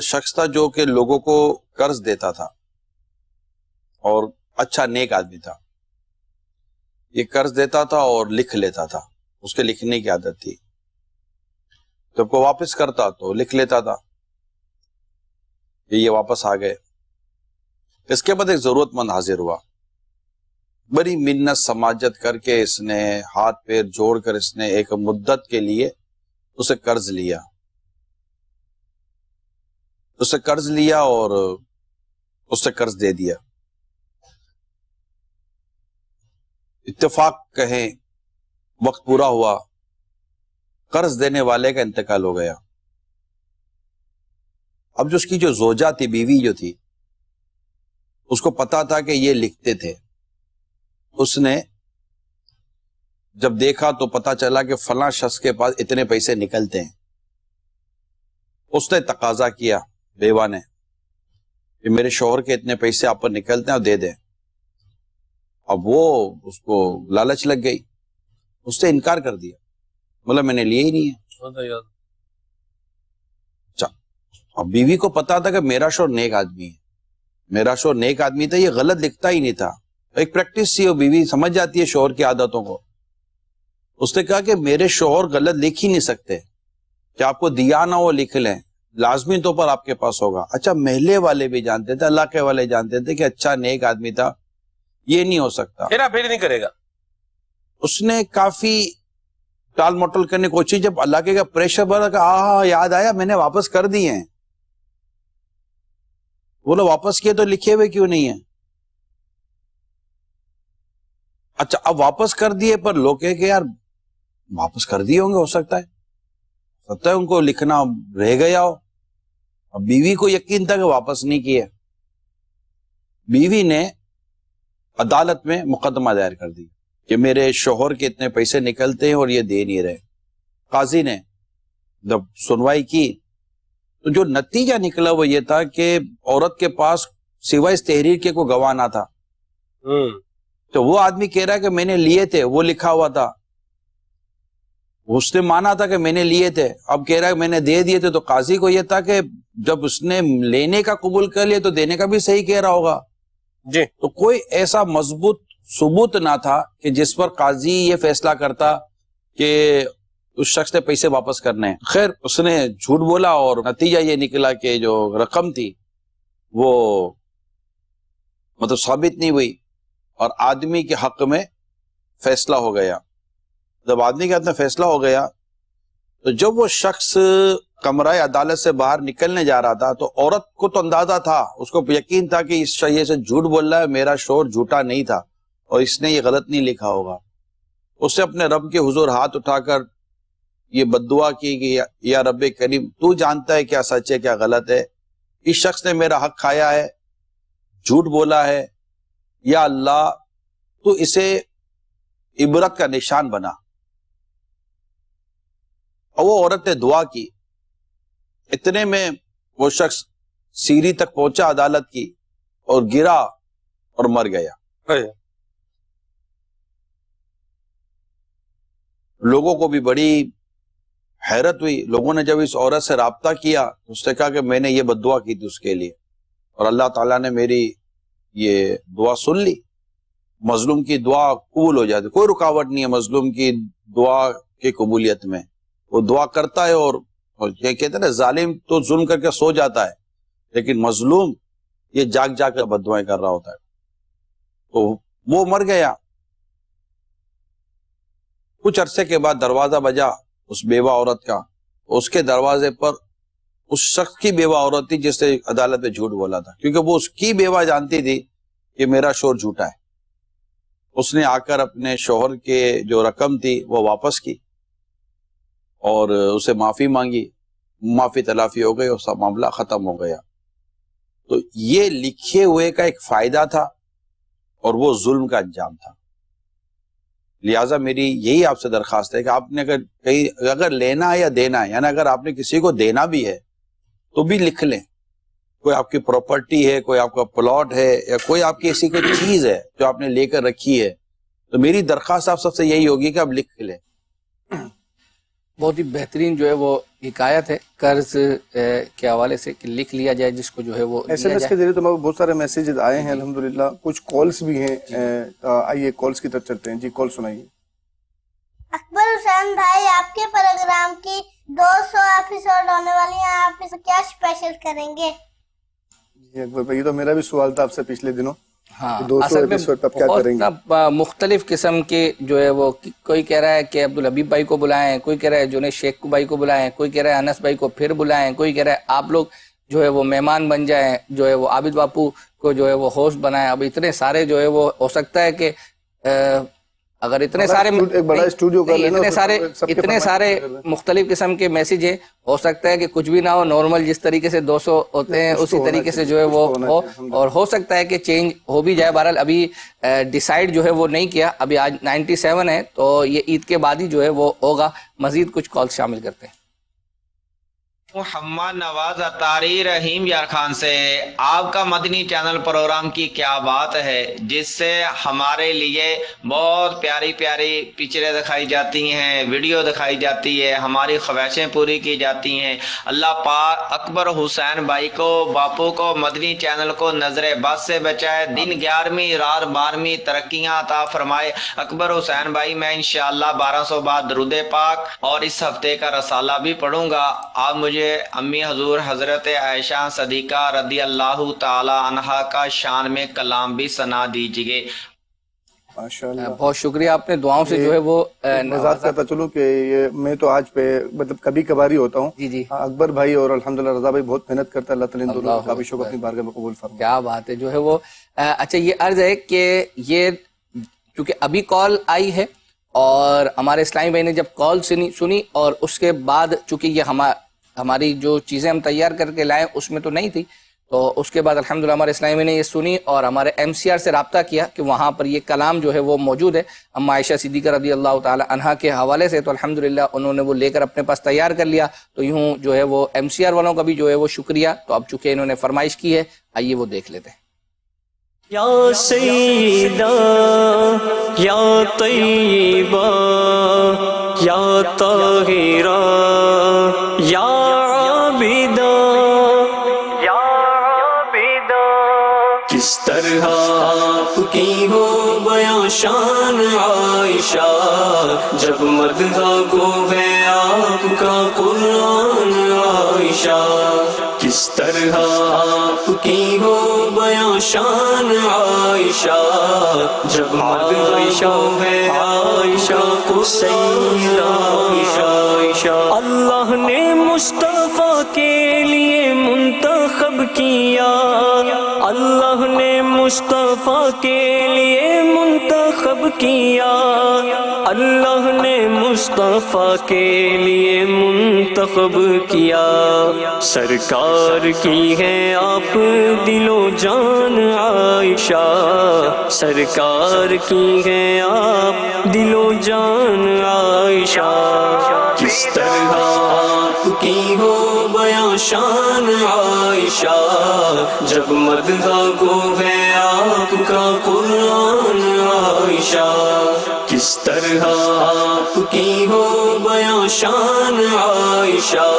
Speaker 9: شخص تھا جو کہ لوگوں کو قرض دیتا تھا اور اچھا نیک آدمی تھا، یہ قرض دیتا تھا اور لکھ لیتا تھا، اس کے لکھنے کی عادت تھی، جب کو واپس کرتا تو لکھ لیتا تھا کہ یہ واپس آ گئے۔ اس کے بعد ایک ضرورت مند حاضر ہوا، بڑی منت سماجت کر کے اس نے ہاتھ پیر جوڑ کر اس نے ایک مدت کے لیے اسے قرض لیا، اور اسے قرض دے دیا۔ اتفاق کہیں وقت پورا ہوا، قرض دینے والے کا انتقال ہو گیا۔ اب جو اس کی جو زوجہ تھی، بیوی جو تھی، اس کو پتا تھا کہ یہ لکھتے تھے، اس نے جب دیکھا تو پتا چلا کہ فلاں شخص کے پاس اتنے پیسے نکلتے ہیں، اس نے تقاضا کیا بیوہ نے کہ میرے شوہر کے اتنے پیسے آپ پر نکلتے ہیں اور دے دیں۔ اب وہ اس کو لالچ لگ گئی، اس نے انکار کر دیا، بولا میں نے لیے ہی نہیں ہے۔ اچھا، اب بیوی کو پتا تھا کہ میرا شوہر نیک آدمی تھا، یہ غلط لکھتا ہی نہیں تھا، ایک پریکٹس تھی، وہ بیوی سمجھ جاتی ہے شوہر کی عادتوں کو۔ اس نے کہا کہ میرے شوہر غلط لکھ ہی نہیں سکتے، کہ آپ کو دیا نہ وہ لکھ لیں، لازمی طور پر آپ کے پاس ہوگا۔ اچھا، محلے والے بھی جانتے تھے، علاقے والے جانتے تھے کہ اچھا نیک آدمی تھا، یہ نہیں ہو سکتا،
Speaker 17: پھر نہیں کرے گا۔
Speaker 9: اس نے کافی ٹال مٹول کرنے کی کوشش، جب علاقے کا پریشر بڑھا کہ ہاں یاد آیا میں نے واپس کر دیے ہیں، وہ لوگ واپس کیے تو لکھے ہوئے کیوں نہیں ہیں؟ اچھا، اب واپس کر دیے پر لوگ کہے کہ یار واپس کر دیے ہوں گے، ہو سکتا ہے ان کو لکھنا رہ گیا ہو۔ اب بیوی کو یقین تھا کہ واپس نہیں کیے، بیوی نے عدالت میں مقدمہ دائر کر دی کہ میرے شوہر کے اتنے پیسے نکلتے ہیں اور یہ دے نہیں رہے۔ قاضی نے جب سنوائی کی تو جو نتیجہ نکلا وہ یہ تھا کہ عورت کے پاس سوائے اس تحریر کے کوئی گواہ نہ تھا، تو وہ آدمی کہہ رہا ہے کہ میں نے لیے تھے، وہ لکھا ہوا تھا، اس نے مانا تھا کہ میں نے لیے تھے، اب کہہ رہا ہے میں نے دے دیے تھے، تو قاضی کو یہ تھا کہ جب اس نے لینے کا قبول کر لیا تو دینے کا بھی صحیح کہہ رہا ہوگا
Speaker 17: جی۔
Speaker 9: تو کوئی ایسا مضبوط ثبوت نہ تھا کہ جس پر قاضی یہ فیصلہ کرتا کہ اس شخص نے پیسے واپس کرنے ہیں۔ خیر، اس نے جھوٹ بولا اور نتیجہ یہ نکلا کہ جو رقم تھی وہ مطلب ثابت نہیں ہوئی اور آدمی کے حق میں فیصلہ ہو گیا۔ جب آدمی کے حق میں فیصلہ ہو گیا تو جب وہ شخص کمرہ عدالت سے باہر نکلنے جا رہا تھا تو عورت کو تو اندازہ تھا، اس کو یقین تھا کہ اس شیء سے جھوٹ بول رہا ہے، میرا شوہر جھوٹا نہیں تھا اور اس نے یہ غلط نہیں لکھا ہوگا۔ اس نے اپنے رب کے حضور ہاتھ اٹھا کر یہ بد دعا کی کہ یا رب کریم تو جانتا ہے کیا سچ ہے کیا غلط ہے، اس شخص نے میرا حق کھایا ہے، جھوٹ بولا ہے، یا اللہ تو اسے عبرت کا نشان بنا۔ وہ عورت نے دعا کی، اتنے میں وہ شخص سیڑھی تک پہنچا عدالت کی اور گرا اور مر گیا۔ لوگوں کو بھی بڑی حیرت ہوئی، لوگوں نے جب اس عورت سے رابطہ کیا تو اس نے کہا کہ میں نے یہ بد دعا کی تھی اس کے لیے اور اللہ تعالیٰ نے میری یہ دعا سن لی۔ مظلوم کی دعا قبول ہو جاتی، کوئی رکاوٹ نہیں ہے مظلوم کی دعا کی قبولیت میں، وہ دعا کرتا ہے اور یہ کہتے ہیں نا ظالم تو ظلم کر کے سو جاتا ہے لیکن مظلوم یہ جاگ جاگ کر بد دعائیں کر رہا ہوتا ہے۔ تو وہ مر گیا، کچھ عرصے کے بعد دروازہ بجا اس بیوہ عورت کا، اس کے دروازے پر اس شخص کی بیوہ عورت تھی جس نے عدالت میں جھوٹ بولا تھا، کیونکہ وہ اس کی بیوہ جانتی تھی کہ میرا شوہر جھوٹا ہے۔ اس نے آ کر اپنے شوہر کے جو رقم تھی وہ واپس کی اور اسے معافی مانگی، معافی تلافی ہو گئی اور سب معاملہ ختم ہو گیا۔ تو یہ لکھے ہوئے کا ایک فائدہ تھا اور وہ ظلم کا انجام تھا۔ لہٰذا میری یہی آپ سے درخواست ہے کہ آپ نے اگر لینا ہے یا دینا ہے، یعنی اگر آپ نے کسی کو دینا بھی ہے تو بھی لکھ لیں، کوئی آپ کی پراپرٹی ہے، کوئی آپ کا پلاٹ ہے یا کوئی آپ کی ایسی کوئی چیز ہے جو آپ نے لے کر رکھی ہے، تو میری درخواست آپ سب سے یہی ہوگی کہ آپ لکھ لیں۔
Speaker 2: بہت ہی بہترین جو ہے وہ حکایت ہے قرض کے حوالے سے کہ لکھ لیا جائے جس کو جو ہے وہ
Speaker 3: SMS کے ذریعے تو بہت سارے میسیجز آئے ہیں الحمدللہ، کچھ کالز بھی ہیں، آئیے کالز کی طرف چلتے ہیں۔ جی کال سنائیے۔
Speaker 17: اکبر حسین بھائی، آپ کے پروگرام کی 200 ایپیسوڈ ہونے والی ہیں، آپ اس کیا اسپیشل کریں گے؟
Speaker 3: جی اکبر بھائی، یہ تو میرا بھی سوال تھا آپ سے پچھلے دنوں،
Speaker 2: ہاں
Speaker 3: 200 ایپیسوڈ پر کیا کریں گے؟
Speaker 2: مختلف قسم کے جو ہے وہ کوئی کہہ رہا ہے کہ عبدالحبیب بھائی کو بلائیں، کوئی کہہ رہا ہے جنید شیخ بھائی کو بلائیں، کوئی کہہ رہا ہے انس بھائی کو پھر بلائیں، کوئی کہہ رہا ہے آپ لوگ جو ہے وہ مہمان بن جائیں، جو ہے وہ عابد باپو کو جو ہے وہ ہوسٹ بنائیں۔ اب اتنے سارے جو ہے وہ ہو سکتا ہے کہ اگر اتنے سارے اتنے سارے مختلف قسم کے میسیج ہیں، ہو سکتا ہے کہ کچھ بھی نہ ہو، نارمل جس طریقے سے 200 ہوتے ہیں اسی طریقے سے جو ہے وہ ہو، اور ہو سکتا ہے کہ چینج ہو بھی جائے۔ بہرحال ابھی ڈیسائیڈ جو ہے وہ نہیں کیا، ابھی آج 97 ہے تو یہ عید کے بعد ہی جو ہے وہ ہوگا۔ مزید کچھ کال شامل کرتے ہیں۔
Speaker 18: محمد نواز اطاری رحیم یار خان سے، آپ کا مدنی چینل پروگرام کی کیا بات ہے جس سے ہمارے لیے بہت پیاری پیاری پکچریں دکھائی جاتی ہیں، ویڈیو دکھائی جاتی ہے، ہماری خواہشیں پوری کی جاتی ہیں۔ اللہ پاک اکبر حسین بھائی کو، باپو کو، مدنی چینل کو نظر بد سے بچائے، دن 11ویں رات 12ویں ترقیاں عطا فرمائے۔ اکبر حسین بھائی، میں انشاءاللہ 1200 بعد درود پاک اور اس ہفتے کا رسالہ بھی پڑھوں گا۔ آپ مجھے امی حضور حضرت عائشہ صدیقہ رضی اللہ تعالی عنہا کا شان میں کلام بھی سنا دیجئے۔
Speaker 2: بہت شکریہ، آپ نے دعاؤں سے جو ہے وہ
Speaker 3: وضاحت کرتا چلوں کہ یہ میں تو آج پہ مطلب کبھی کبھاری ہوتا ہوں۔
Speaker 2: جی
Speaker 3: اکبر بھائی اور الحمدللہ رضا بھائی بہت محنت کرتا ہے، اللہ تعالیٰ ان دونوں کا بھی شکر اپنی بارگاہ میں قبول فرمائے۔
Speaker 2: کیا بات ہے جو ہے وہ۔ اچھا یہ عرض ہے کہ یہ چونکہ ابھی کال آئی ہے اور ہمارے اسلامی بھائی نے جب کال سنی اور اس کے بعد چونکہ یہ ہماری جو چیزیں ہم تیار کر کے لائیں اس میں تو نہیں تھی، تو اس کے بعد الحمدللہ ہمارے اسلامی نے یہ سنی اور ہمارے MCR سے رابطہ کیا کہ وہاں پر یہ کلام جو ہے وہ موجود ہے اما عائشہ صدیقہ رضی اللہ تعالی عنہا کے حوالے سے، تو الحمدللہ انہوں نے وہ لے کر اپنے پاس تیار کر لیا۔ تو یوں جو ہے وہ MCR والوں کا بھی جو ہے وہ شکریہ۔ تو اب چونکہ انہوں نے فرمائش کی ہے، آئیے وہ دیکھ لیتے ہیں۔
Speaker 4: یا سیدہ یا طیبہ یا طاہرہ یا عابدہ یا عابدہ، کس طرح آپ کی ہو بیان شان عائشہ، جب مدح کو ہے آپ کا قرآن عائشہ، کس طرح آپ کی ہو بیان شان عائشہ، جب مدح کو ہے عائشہ کو سیدہ عائشہ۔ اللہ نے مصطفیٰ کے لیے منتخب کیا، اللہ نے مصطفیٰ کے لیے منتخب کیا، اللہ نے مصطفیٰ کے لیے منتخب کیا۔ سرکار کی ہے آپ دل و جان عائشہ، سرکار کی ہے آپ دل و جان عائشہ۔ کس طرح آپ کی ہو بیاں شان عائشہ، جب مدح گو ہے آپ کا قرآن عائشہ، کس طرح آپ کی ہو بیاں شان عائشہ،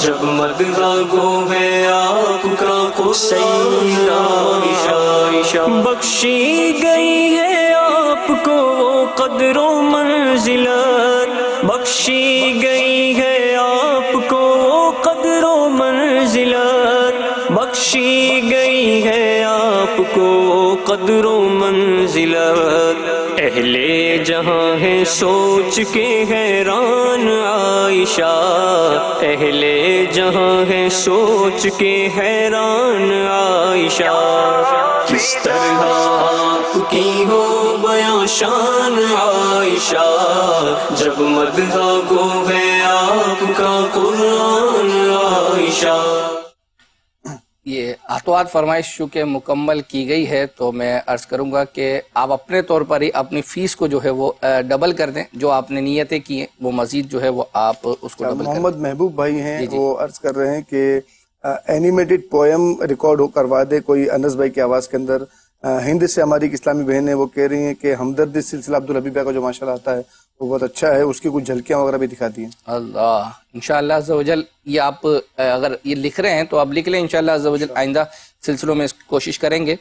Speaker 4: جب مدح گو ہے آپ کا قرآن عائشہ، بخشی گئی ہے آپ کو وہ قدر و منزلت، بخشی گئی ہے آپ کو وہ قدر و منزلت، بخشی گئی ہے آپ کو وہ قدر و منزلت، اہل جہاں ہے سوچ کے حیران عائشہ، اہل جہاں ہے سوچ کے حیران عائشہ، کس طرح آپ کی ہو بیاں شان عائشہ، جب مدح گو ہے آپ کا قرآن عائشہ۔
Speaker 2: یہ ہاتھ فرمائش چونکہ مکمل کی گئی ہے تو میں عرض کروں گا کہ آپ اپنے طور پر ہی اپنی فیس کو جو ہے وہ ڈبل کر دیں، جو آپ نے نیتیں کی ہیں وہ مزید جو ہے وہ آپ اس کو ڈبل کر دیں۔
Speaker 3: محمد محبوب بھائی ہیں، وہ عرض کر رہے ہیں کہ اینیمیٹڈ پوئم ریکارڈ کروا دے کوئی انس بھائی کی آواز کے اندر۔ ہند سے ہماری ایک اسلامی بہن ہے، وہ کہہ رہی ہیں کہ ہمدردی سلسلہ عبدالحبیب بھائی کا جو ماشاءاللہ آتا ہے وہ بہت اچھا ہے، اس کی کچھ جھلکیاں وغیرہ بھی دکھا دی ہیں۔
Speaker 2: اللہ انشاءاللہ عز و جل، یہ آپ اگر یہ لکھ رہے ہیں تو آپ لکھ لیں، انشاءاللہ عز و جل آئندہ سلسلوں میں کوشش کریں گے۔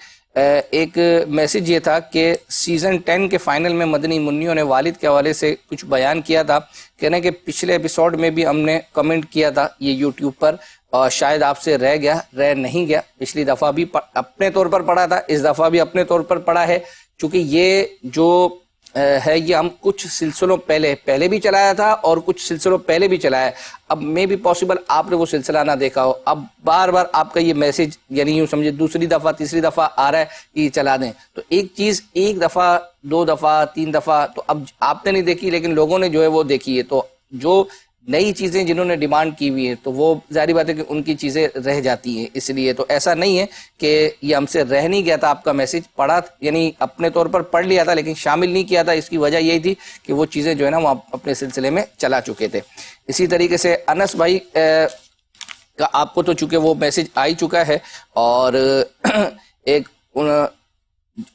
Speaker 2: ایک میسیج یہ تھا کہ سیزن 10 کے فائنل میں مدنی منیوں نے والد کے حوالے سے کچھ بیان کیا تھا، کہہ رہے ہیں کہ پچھلے ایپیسوڈ میں بھی ہم نے کمنٹ کیا تھا یہ یوٹیوب پر، اور شاید آپ سے رہ نہیں گیا، پچھلی دفعہ بھی اپنے طور پر پڑھا تھا، اس دفعہ بھی اپنے طور پر پڑھا ہے، چونکہ یہ جو ہے یہ ہم کچھ سلسلوں پہلے بھی چلایا تھا اور کچھ سلسلوں پہلے بھی چلایا ہے، اب میں بھی پاسبل آپ نے وہ سلسلہ نہ دیکھا ہو، اب بار بار آپ کا یہ میسیج یعنی یوں سمجھے دوسری دفعہ تیسری دفعہ آ رہا ہے کہ یہ چلا دیں، تو ایک چیز ایک دفعہ 2 دفعہ 3 دفعہ تو اب آپ نے نہیں دیکھی لیکن لوگوں نے جو ہے وہ دیکھی ہے، تو جو نئی چیزیں جنہوں نے ڈیمانڈ کی ہوئی ہیں تو وہ ظاہری بات ہے کہ ان کی چیزیں رہ جاتی ہیں، اس لیے تو ایسا نہیں ہے کہ یہ ہم سے رہ نہیں گیا تھا، آپ کا میسیج پڑھا یعنی اپنے طور پر پڑھ لیا تھا لیکن شامل نہیں کیا تھا، اس کی وجہ یہی تھی کہ وہ چیزیں جو ہے نا وہ اپنے سلسلے میں چلا چکے تھے۔ اسی طریقے سے انس بھائی کا آپ کو تو چونکہ وہ میسیج آ ہی چکا ہے، اور ایک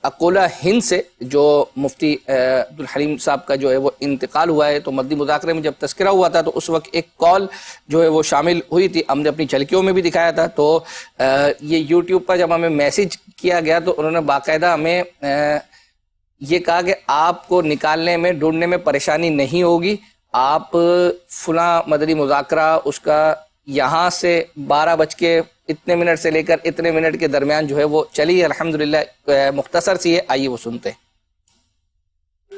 Speaker 2: اکولا ہند سے جو مفتی عبدالحلیم صاحب کا جو ہے وہ انتقال ہوا ہے، تو مدنی مذاکرے میں جب تذکرہ ہوا تھا تو اس وقت ایک کال جو ہے وہ شامل ہوئی تھی، ہم نے اپنی جھلکیوں میں بھی دکھایا تھا، تو یہ یوٹیوب پر جب ہمیں میسیج کیا گیا تو انہوں نے باقاعدہ ہمیں یہ کہا کہ آپ کو نکالنے میں ڈھونڈنے میں پریشانی نہیں ہوگی، آپ فلاں مدنی مذاکرہ اس کا یہاں سے 12:00 سے لے کر اتنے منٹ کے درمیان جو ہے وہ چلی، الحمدللہ مختصر سی ہے، آئیے وہ سنتے ہیں۔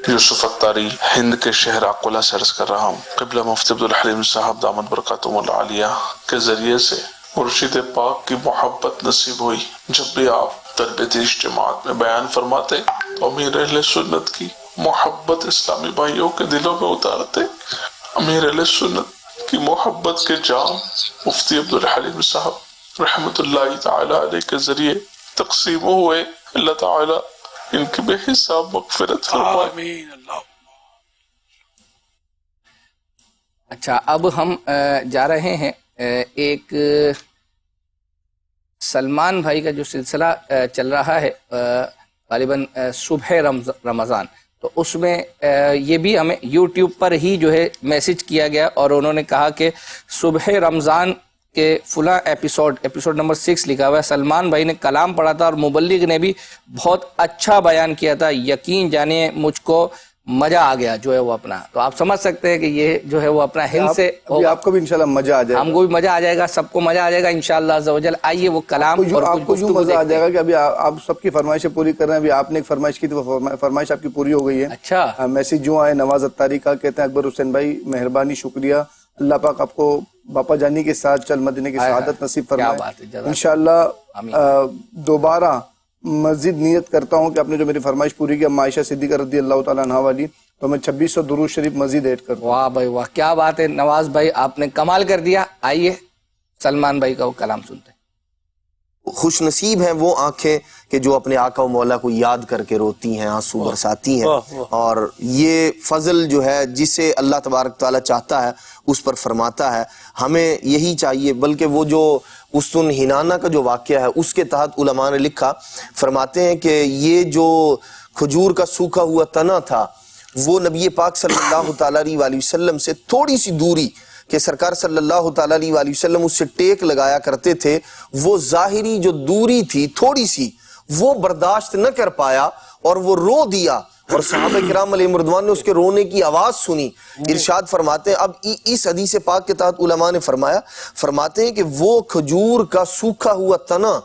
Speaker 8: یوسف اتاری ہند کے شہر اکولا سے عرض کر رہا ہوں، قبلہ مفتی عبدالحلیم صاحب دامت برکاتہم العالیہ کے ذریعے سے مرشد پاک کی محبت نصیب ہوئی، جب بھی آپ تربیتی اجتماعات میں بیان فرماتے تو امیر اہل سنت کی محبت اسلامی بھائیوں کے دلوں میں اتارتے، امیر اہل سنت کی محبت کے جام مفتی عبدالحلیم صاحب رحمت اللہ تعالی علیہ کے ذریعے تقسیم ہوئے، اللہ تعالی ان کی بے حساب مغفرت فرمائے، آمین۔
Speaker 2: اچھا، اب ہم جا رہے ہیں ایک سلمان بھائی کا جو سلسلہ چل رہا ہے غالباً صبح رمضان، تو اس میں یہ بھی ہمیں یوٹیوب پر ہی جو ہے میسیج کیا گیا، اور انہوں نے کہا کہ صبح رمضان کے فلاں ایپیسوڈ نمبر 6 لکھا ہوا ہے، سلمان بھائی نے کلام پڑھا تھا اور مبلغ نے بھی بہت اچھا بیان کیا تھا، یقین جانے مجھ کو مزہ آ گیا جو ہے وہ اپنا، تو آپ سمجھ سکتے ہیں کہ یہ جو ہے وہ اپنا ہند سے
Speaker 3: آپ کو بھی انشاءاللہ مزہ آ جائے گا،
Speaker 2: ہم کو بھی مزہ آ جائے گا، سب کو مزہ آ جائے گا انشاءاللہ عز و جل۔ آئیے وہ کلام اور
Speaker 3: آپ کو یوں مزہ آ جائے گا کہ ابھی آپ سب کی فرمائشیں پوری کر رہے ہیں، ابھی آپ نے ایک فرمائش کی تھی، وہ فرمائش آپ کی پوری ہو گئی ہے۔
Speaker 2: اچھا،
Speaker 3: میسیج جو آئے نواز اتاری کا، کہتے ہیں اکبر حسین بھائی مہربانی شکریہ، اللہ پاک آپ کو باپا جانی کے ساتھ چل مدینے کی سعادت نصیب فرمائے، انشاءاللہ دوبارہ مزید نیت کرتا ہوں کہ آپ نے جو میری فرمائش پوری کی عائشہ صدیقہ رضی اللہ تعالیٰ عنہا والی، تو میں 2600 درود شریف مزید ایڈ کرتا ہوں۔
Speaker 2: واہ بھائی واہ، کیا بات ہے نواز بھائی، آپ نے کمال کر دیا۔ آئیے سلمان بھائی کا وہ کلام سنتے ہیں۔
Speaker 10: خوش نصیب ہیں وہ آنکھیں کہ جو اپنے آقا و مولا کو یاد کر کے روتی ہیں، آنسو برساتی ہیں. اور یہ فضل جو ہے جسے اللہ تبارک تعالیٰ چاہتا ہے اس پر فرماتا ہے. ہمیں یہی چاہیے، بلکہ وہ جو استن ہنانہ کا جو واقعہ ہے اس کے تحت علماء نے لکھا، فرماتے ہیں کہ یہ جو کھجور کا سوکھا ہوا تنا تھا وہ نبی پاک صلی اللہ تعالیٰ علیہ وآلہ وسلم سے تھوڑی سی دوری کہ سرکار صلی اللہ تعالیٰ علیہ وآلہ وسلم اس سے ٹیک لگایا کرتے تھے، وہ ظاہری جو دوری تھی تھوڑی سی وہ برداشت نہ کر پایا اور وہ رو دیا، اور صحابہ کرام علیہ مردوان نے اس کے رونے کی آواز سنی. ارشاد فرماتے ہیں، اب اس حدیث پاک کے تحت علماء نے فرماتے ہیں کہ وہ کھجور کا سوکھا ہوا تنا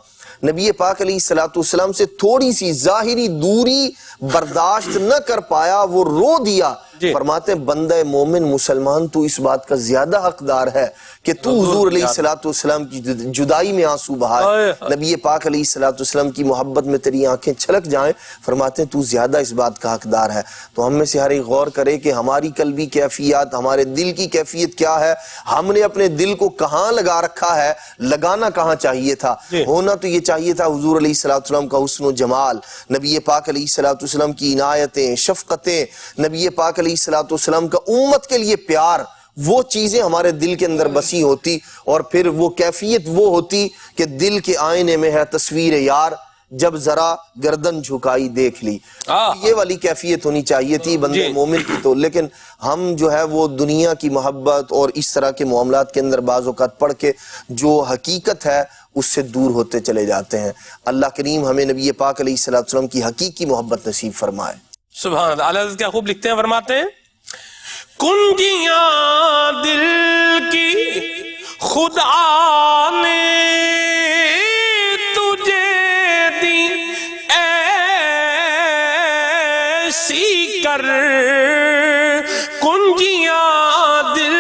Speaker 10: نبی پاک علیہ السلام سے تھوڑی سی ظاہری دوری برداشت نہ کر پایا، وہ رو دیا. فرماتے ہیں بندہ مومن مسلمان تو اس بات کا زیادہ حقدار ہے کہ تو حضور علیہ السلام کی جدائی میں آنسو بہائے، نبی پاک علیہ السلام کی محبت میں تیری آنکھیں چھلک جائیں. فرماتے ہیں تو زیادہ اس بات کا حقدار ہے. تو ہم میں سے ہر ایک غور کرے کہ ہماری قلبی کیفیات، ہمارے دل کی کیفیت کیا ہے، ہم نے اپنے دل کو کہاں لگا رکھا ہے، لگانا کہاں چاہیے تھا. ہونا تو یہ چاہیے تھا حضور علیہ السلام کا حسن و جمال، نبی پاک علیہ السلام کی عنایتیں، شفقتیں، نبی پاک علیہ السلام کا امت کے لیے پیار، وہ چیزیں ہمارے دل کے اندر بسی ہوتی، اور پھر وہ کیفیت وہ ہوتی کہ دل کے آئینے میں ہے تصویر یار، جب ذرا گردن جھکائی دیکھ لی. یہ والی کیفیت ہونی چاہیے تھی بندے مومن کی. تو لیکن ہم جو ہے وہ دنیا کی محبت اور اس طرح کے معاملات کے اندر بعض اوقات پڑھ کے جو حقیقت ہے اس سے دور ہوتے چلے جاتے ہیں. اللہ کریم ہمیں نبی پاک علیہ السلام کی حقیقی محبت نصیب فرمائے.
Speaker 19: سبحان اللہ. اعلیٰ حضرت کیا خوب لکھتے ہیں، فرماتے ہیں کنجیاں دل کی خدا نے تجھے دی ایسی کر، کنجیاں دل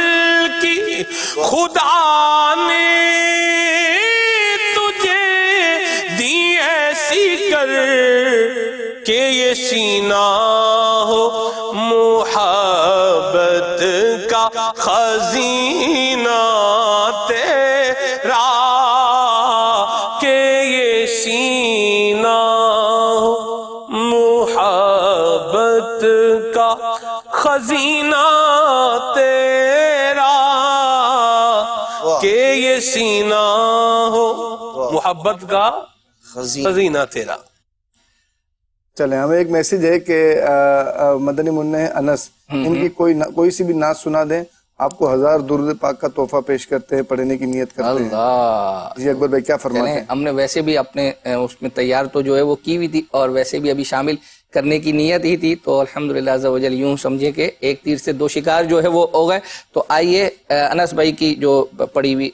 Speaker 19: کی خدا نے تجھے دی ایسی کر کہ یہ سینہ ہو محبت کا خزینہ تیرا، کہ یہ سینہ ہو محبت کا خزینہ تیرا، کہ یہ سینہ ہو محبت کا خزینہ تیرا.
Speaker 3: چلیں ہمیں ایک میسیج ہے کہ مدنی منع انس ان کی کوئی سی بھی نعت سنا دیں، آپ کو 1000 درود پاک کا تحفہ پیش کرتے ہیں، پڑھنے کی نیت کرتے ہیں. جی اکبر بھائی کیا فرماتے ہیں؟
Speaker 2: ہم نے ویسے بھی اپنے اس میں تیار تو جو ہے وہ کی ہوئی تھی، اور ویسے بھی ابھی شامل کرنے کی نیت ہی تھی، تو الحمدللہ عز و جل یوں سمجھے کہ ایک تیر سے دو شکار جو ہے وہ ہو گئے. تو آئیے انس بھائی کی جو پڑھی ہوئی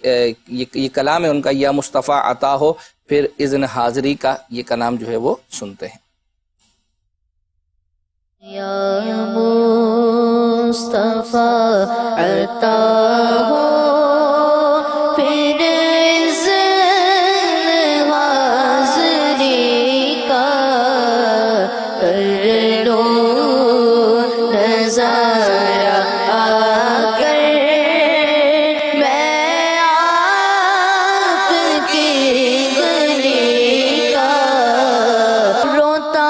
Speaker 2: یہ کلام ہے ان کا، یا مصطفیٰ عطا ہو پھر اذن حاضری کا، یہ کلام جو ہے وہ سنتے ہیں.
Speaker 6: یا مصطفیٰ عطا ہو پھر اذن حاضری کا، کر لو نظارہ آ کر میں آپ کی گلی کا، روتا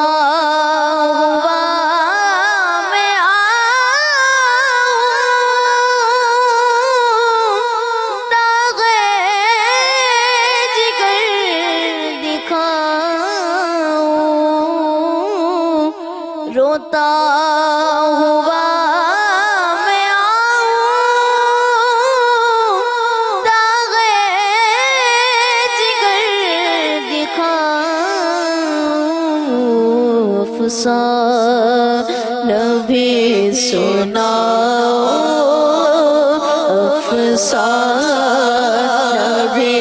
Speaker 6: روتا ہوا میں آؤں، داغ جگر دکھاؤں، افسانہ بھی سناؤ، افسانہ بھی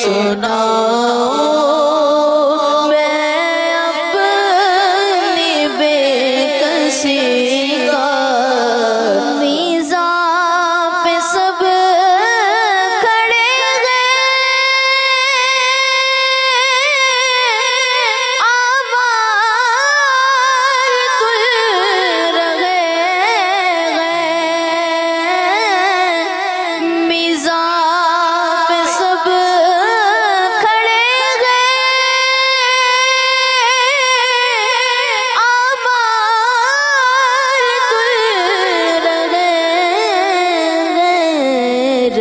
Speaker 6: سناؤ،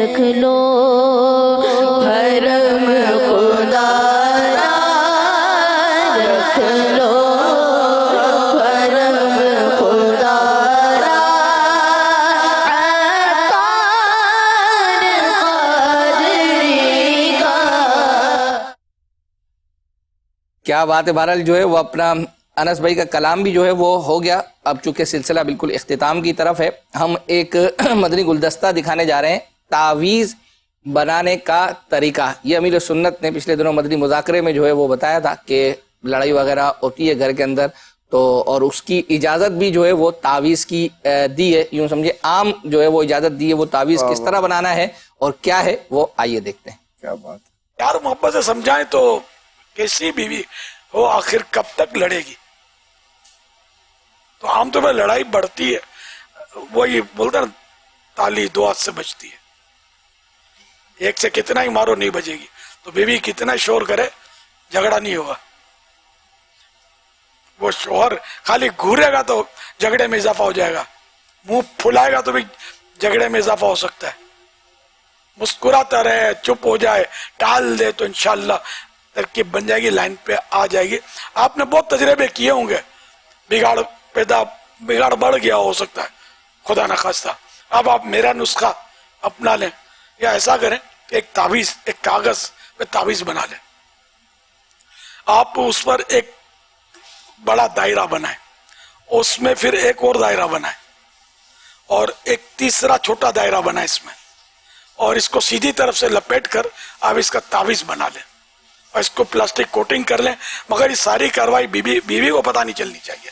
Speaker 6: رکھ لو حرم خدا را رکھ لو حرم خدا را عطار قادری کا.
Speaker 2: کیا بات ہے. بہرحال جو ہے وہ اپنا انس بھائی کا کلام بھی جو ہے وہ ہو گیا. اب چونکہ سلسلہ بالکل اختتام کی طرف ہے، ہم ایک مدنی گلدستہ دکھانے جا رہے ہیں، تعویذ بنانے کا طریقہ. یہ امیر سنت نے پچھلے دنوں مدنی مذاکرے میں جو ہے وہ بتایا تھا کہ لڑائی وغیرہ ہوتی ہے گھر کے اندر تو، اور اس کی اجازت بھی جو ہے وہ تعویذ کی دی ہے. یوں سمجھے عام جو ہے وہ اجازت دی ہے. وہ تعویذ کس طرح بنانا ہے اور کیا ہے وہ آئیے دیکھتے ہیں.
Speaker 3: کیا بات ہے.
Speaker 5: یار محبت سے سمجھائیں تو کیسی بیوی وہ آخر کب تک لڑے گی؟ تو عام طور پر لڑائی بڑھتی ہے، وہی بولتا نا تالی دو ہاتھ سے بجتی ہے. ایک سے کتنا ہی مارو نہیں بجے گی. تو بیوی کتنا شور کرے جھگڑا نہیں ہوگا. وہ شوہر خالی گھورے گا تو جھگڑے میں اضافہ ہو جائے گا، منہ پھلائے گا تو بھی جھگڑے میں اضافہ ہو سکتا ہے. مسکراتا رہے، چپ ہو جائے، ٹال دے تو انشاءاللہ ترکیب بن جائے گی، لائن پہ آ جائے گی. آپ نے بہت تجربے کیے ہوں گے، بگاڑ بڑھ گیا ہو سکتا ہے خدا نخواستہ. اب آپ میرا نسخہ اپنا لیں یا ایسا کریں کہ ایک تعویذ، ایک کاغذ پہ تعویذ بنا لیں. آپ اس پر ایک بڑا دائرہ بنائیں، اس میں پھر ایک اور دائرہ بنائیں اور ایک تیسرا چھوٹا دائرہ بنائیں اس میں، اور اس کو سیدھی طرف سے لپیٹ کر آپ اس کا تعویذ بنا لیں اور اس کو پلاسٹک کوٹنگ کر لیں. مگر یہ ساری کاروائی بیوی کو پتہ نہیں چلنی چاہیے،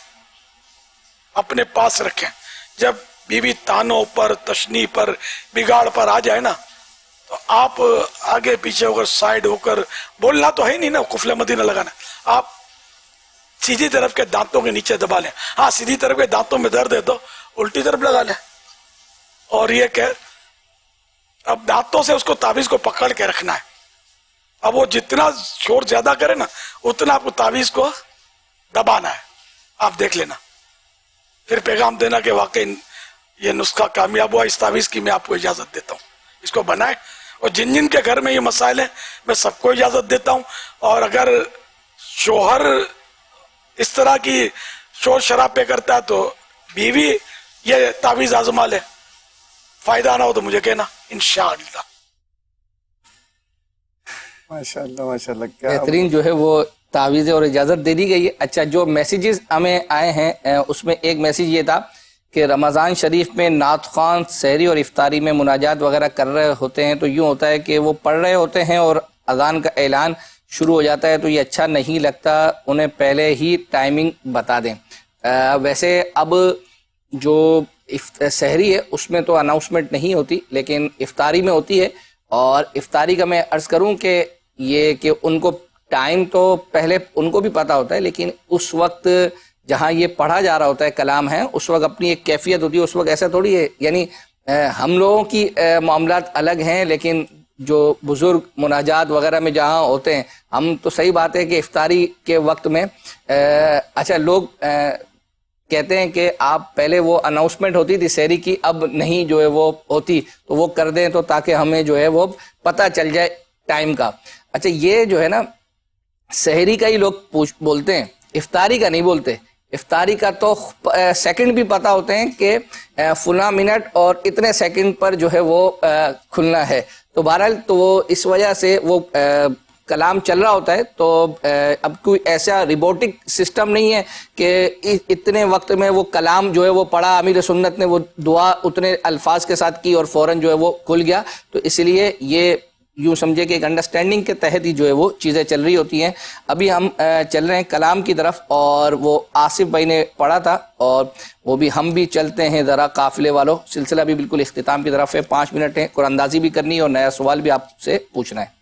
Speaker 5: اپنے پاس رکھیں. جب بیوی تانوں پر، تشنی پر، بگاڑ پر آ جائے نا تو آپ آگے پیچھے ہو کر، سائڈ ہو کر، بولنا تو ہے نہیں نا، قفل مدینہ لگانا. آپ سیدھی طرف کے دانتوں کے نیچے دبا لیں. ہاں سیدھی طرف کے دانتوں میں درد ہے تو الٹی طرف لگا لیں. اور یہ کہ اب دانتوں سے اس کو تعویذ کو پکڑ کے رکھنا ہے. اب وہ جتنا شور زیادہ کرے نا اتنا آپ کو تعویذ کو دبانا ہے. آپ دیکھ لینا، پھر پیغام دینا کہ واقعی یہ نسخہ کامیاب ہوا، اس تعویذ کی میں آپ کو اجازت دیتا ہوں، اس کو بنائیں. اور جن جن کے گھر میں یہ مسائل ہیں میں سب کو اجازت دیتا ہوں. اور اگر شوہر اس طرح کی شور شرابے کرتا ہے تو بیوی یہ تعویذ آزما لے. فائدہ نہ ہو تو مجھے کہنا انشاءاللہ.
Speaker 3: ماشاءاللہ ماشاءاللہ. کیا
Speaker 2: بہترین جو ہے وہ تعویذ اور اجازت دے دی گئی ہے. اچھا، جو میسیجز ہمیں آئے ہیں اس میں ایک میسیج یہ تھا کہ رمضان شریف میں نعت خوان سحری اور افطاری میں مناجات وغیرہ کر رہے ہوتے ہیں تو یوں ہوتا ہے کہ وہ پڑھ رہے ہوتے ہیں اور اذان کا اعلان شروع ہو جاتا ہے تو یہ اچھا نہیں لگتا، انہیں پہلے ہی ٹائمنگ بتا دیں. ویسے اب جو سحری ہے اس میں تو اناؤنسمنٹ نہیں ہوتی لیکن افطاری میں ہوتی ہے. اور افطاری کا میں عرض کروں کہ یہ کہ ان کو ٹائم تو پہلے ان کو بھی پتا ہوتا ہے لیکن اس وقت جہاں یہ پڑھا جا رہا ہوتا ہے کلام ہے اس وقت اپنی ایک کیفیت ہوتی ہے. اس وقت ایسا تھوڑی ہے، یعنی ہم لوگوں کی معاملات الگ ہیں لیکن جو بزرگ مناجات وغیرہ میں جہاں ہوتے ہیں ہم تو صحیح بات ہے کہ افطاری کے وقت میں اچھا لوگ کہتے ہیں کہ آپ پہلے وہ اناؤنسمنٹ ہوتی تھی سحری کی، اب نہیں جو ہے وہ ہوتی تو وہ کر دیں تو تاکہ ہمیں جو ہے وہ پتہ چل جائے ٹائم کا. اچھا یہ جو ہے نا سحری کا ہی لوگ بولتے ہیں، افطاری کا نہیں بولتے. افطاری کا تو سیکنڈ بھی پتہ ہوتے ہیں کہ فلاں منٹ اور اتنے سیکنڈ پر جو ہے وہ کھلنا ہے. تو بہرحال تو وہ اس وجہ سے وہ کلام چل رہا ہوتا ہے تو اب کوئی ایسا روبوٹک سسٹم نہیں ہے کہ اتنے وقت میں وہ کلام جو ہے وہ پڑھا، امیر سنت نے وہ دعا اتنے الفاظ کے ساتھ کی اور فوراً جو ہے وہ کھل گیا. تو اس لیے یہ یوں سمجھے کہ ایک انڈرسٹینڈنگ کے تحت ہی جو ہے وہ چیزیں چل رہی ہوتی ہیں. ابھی ہم چل رہے ہیں کلام کی طرف اور وہ آصف بھائی نے پڑھا تھا اور وہ بھی ہم بھی چلتے ہیں ذرا قافلے والوں. سلسلہ بھی بالکل اختتام کی طرف ہے، 5 منٹ ہیں، قرآن اندازی بھی کرنی ہے اور نیا سوال بھی آپ سے پوچھنا ہے.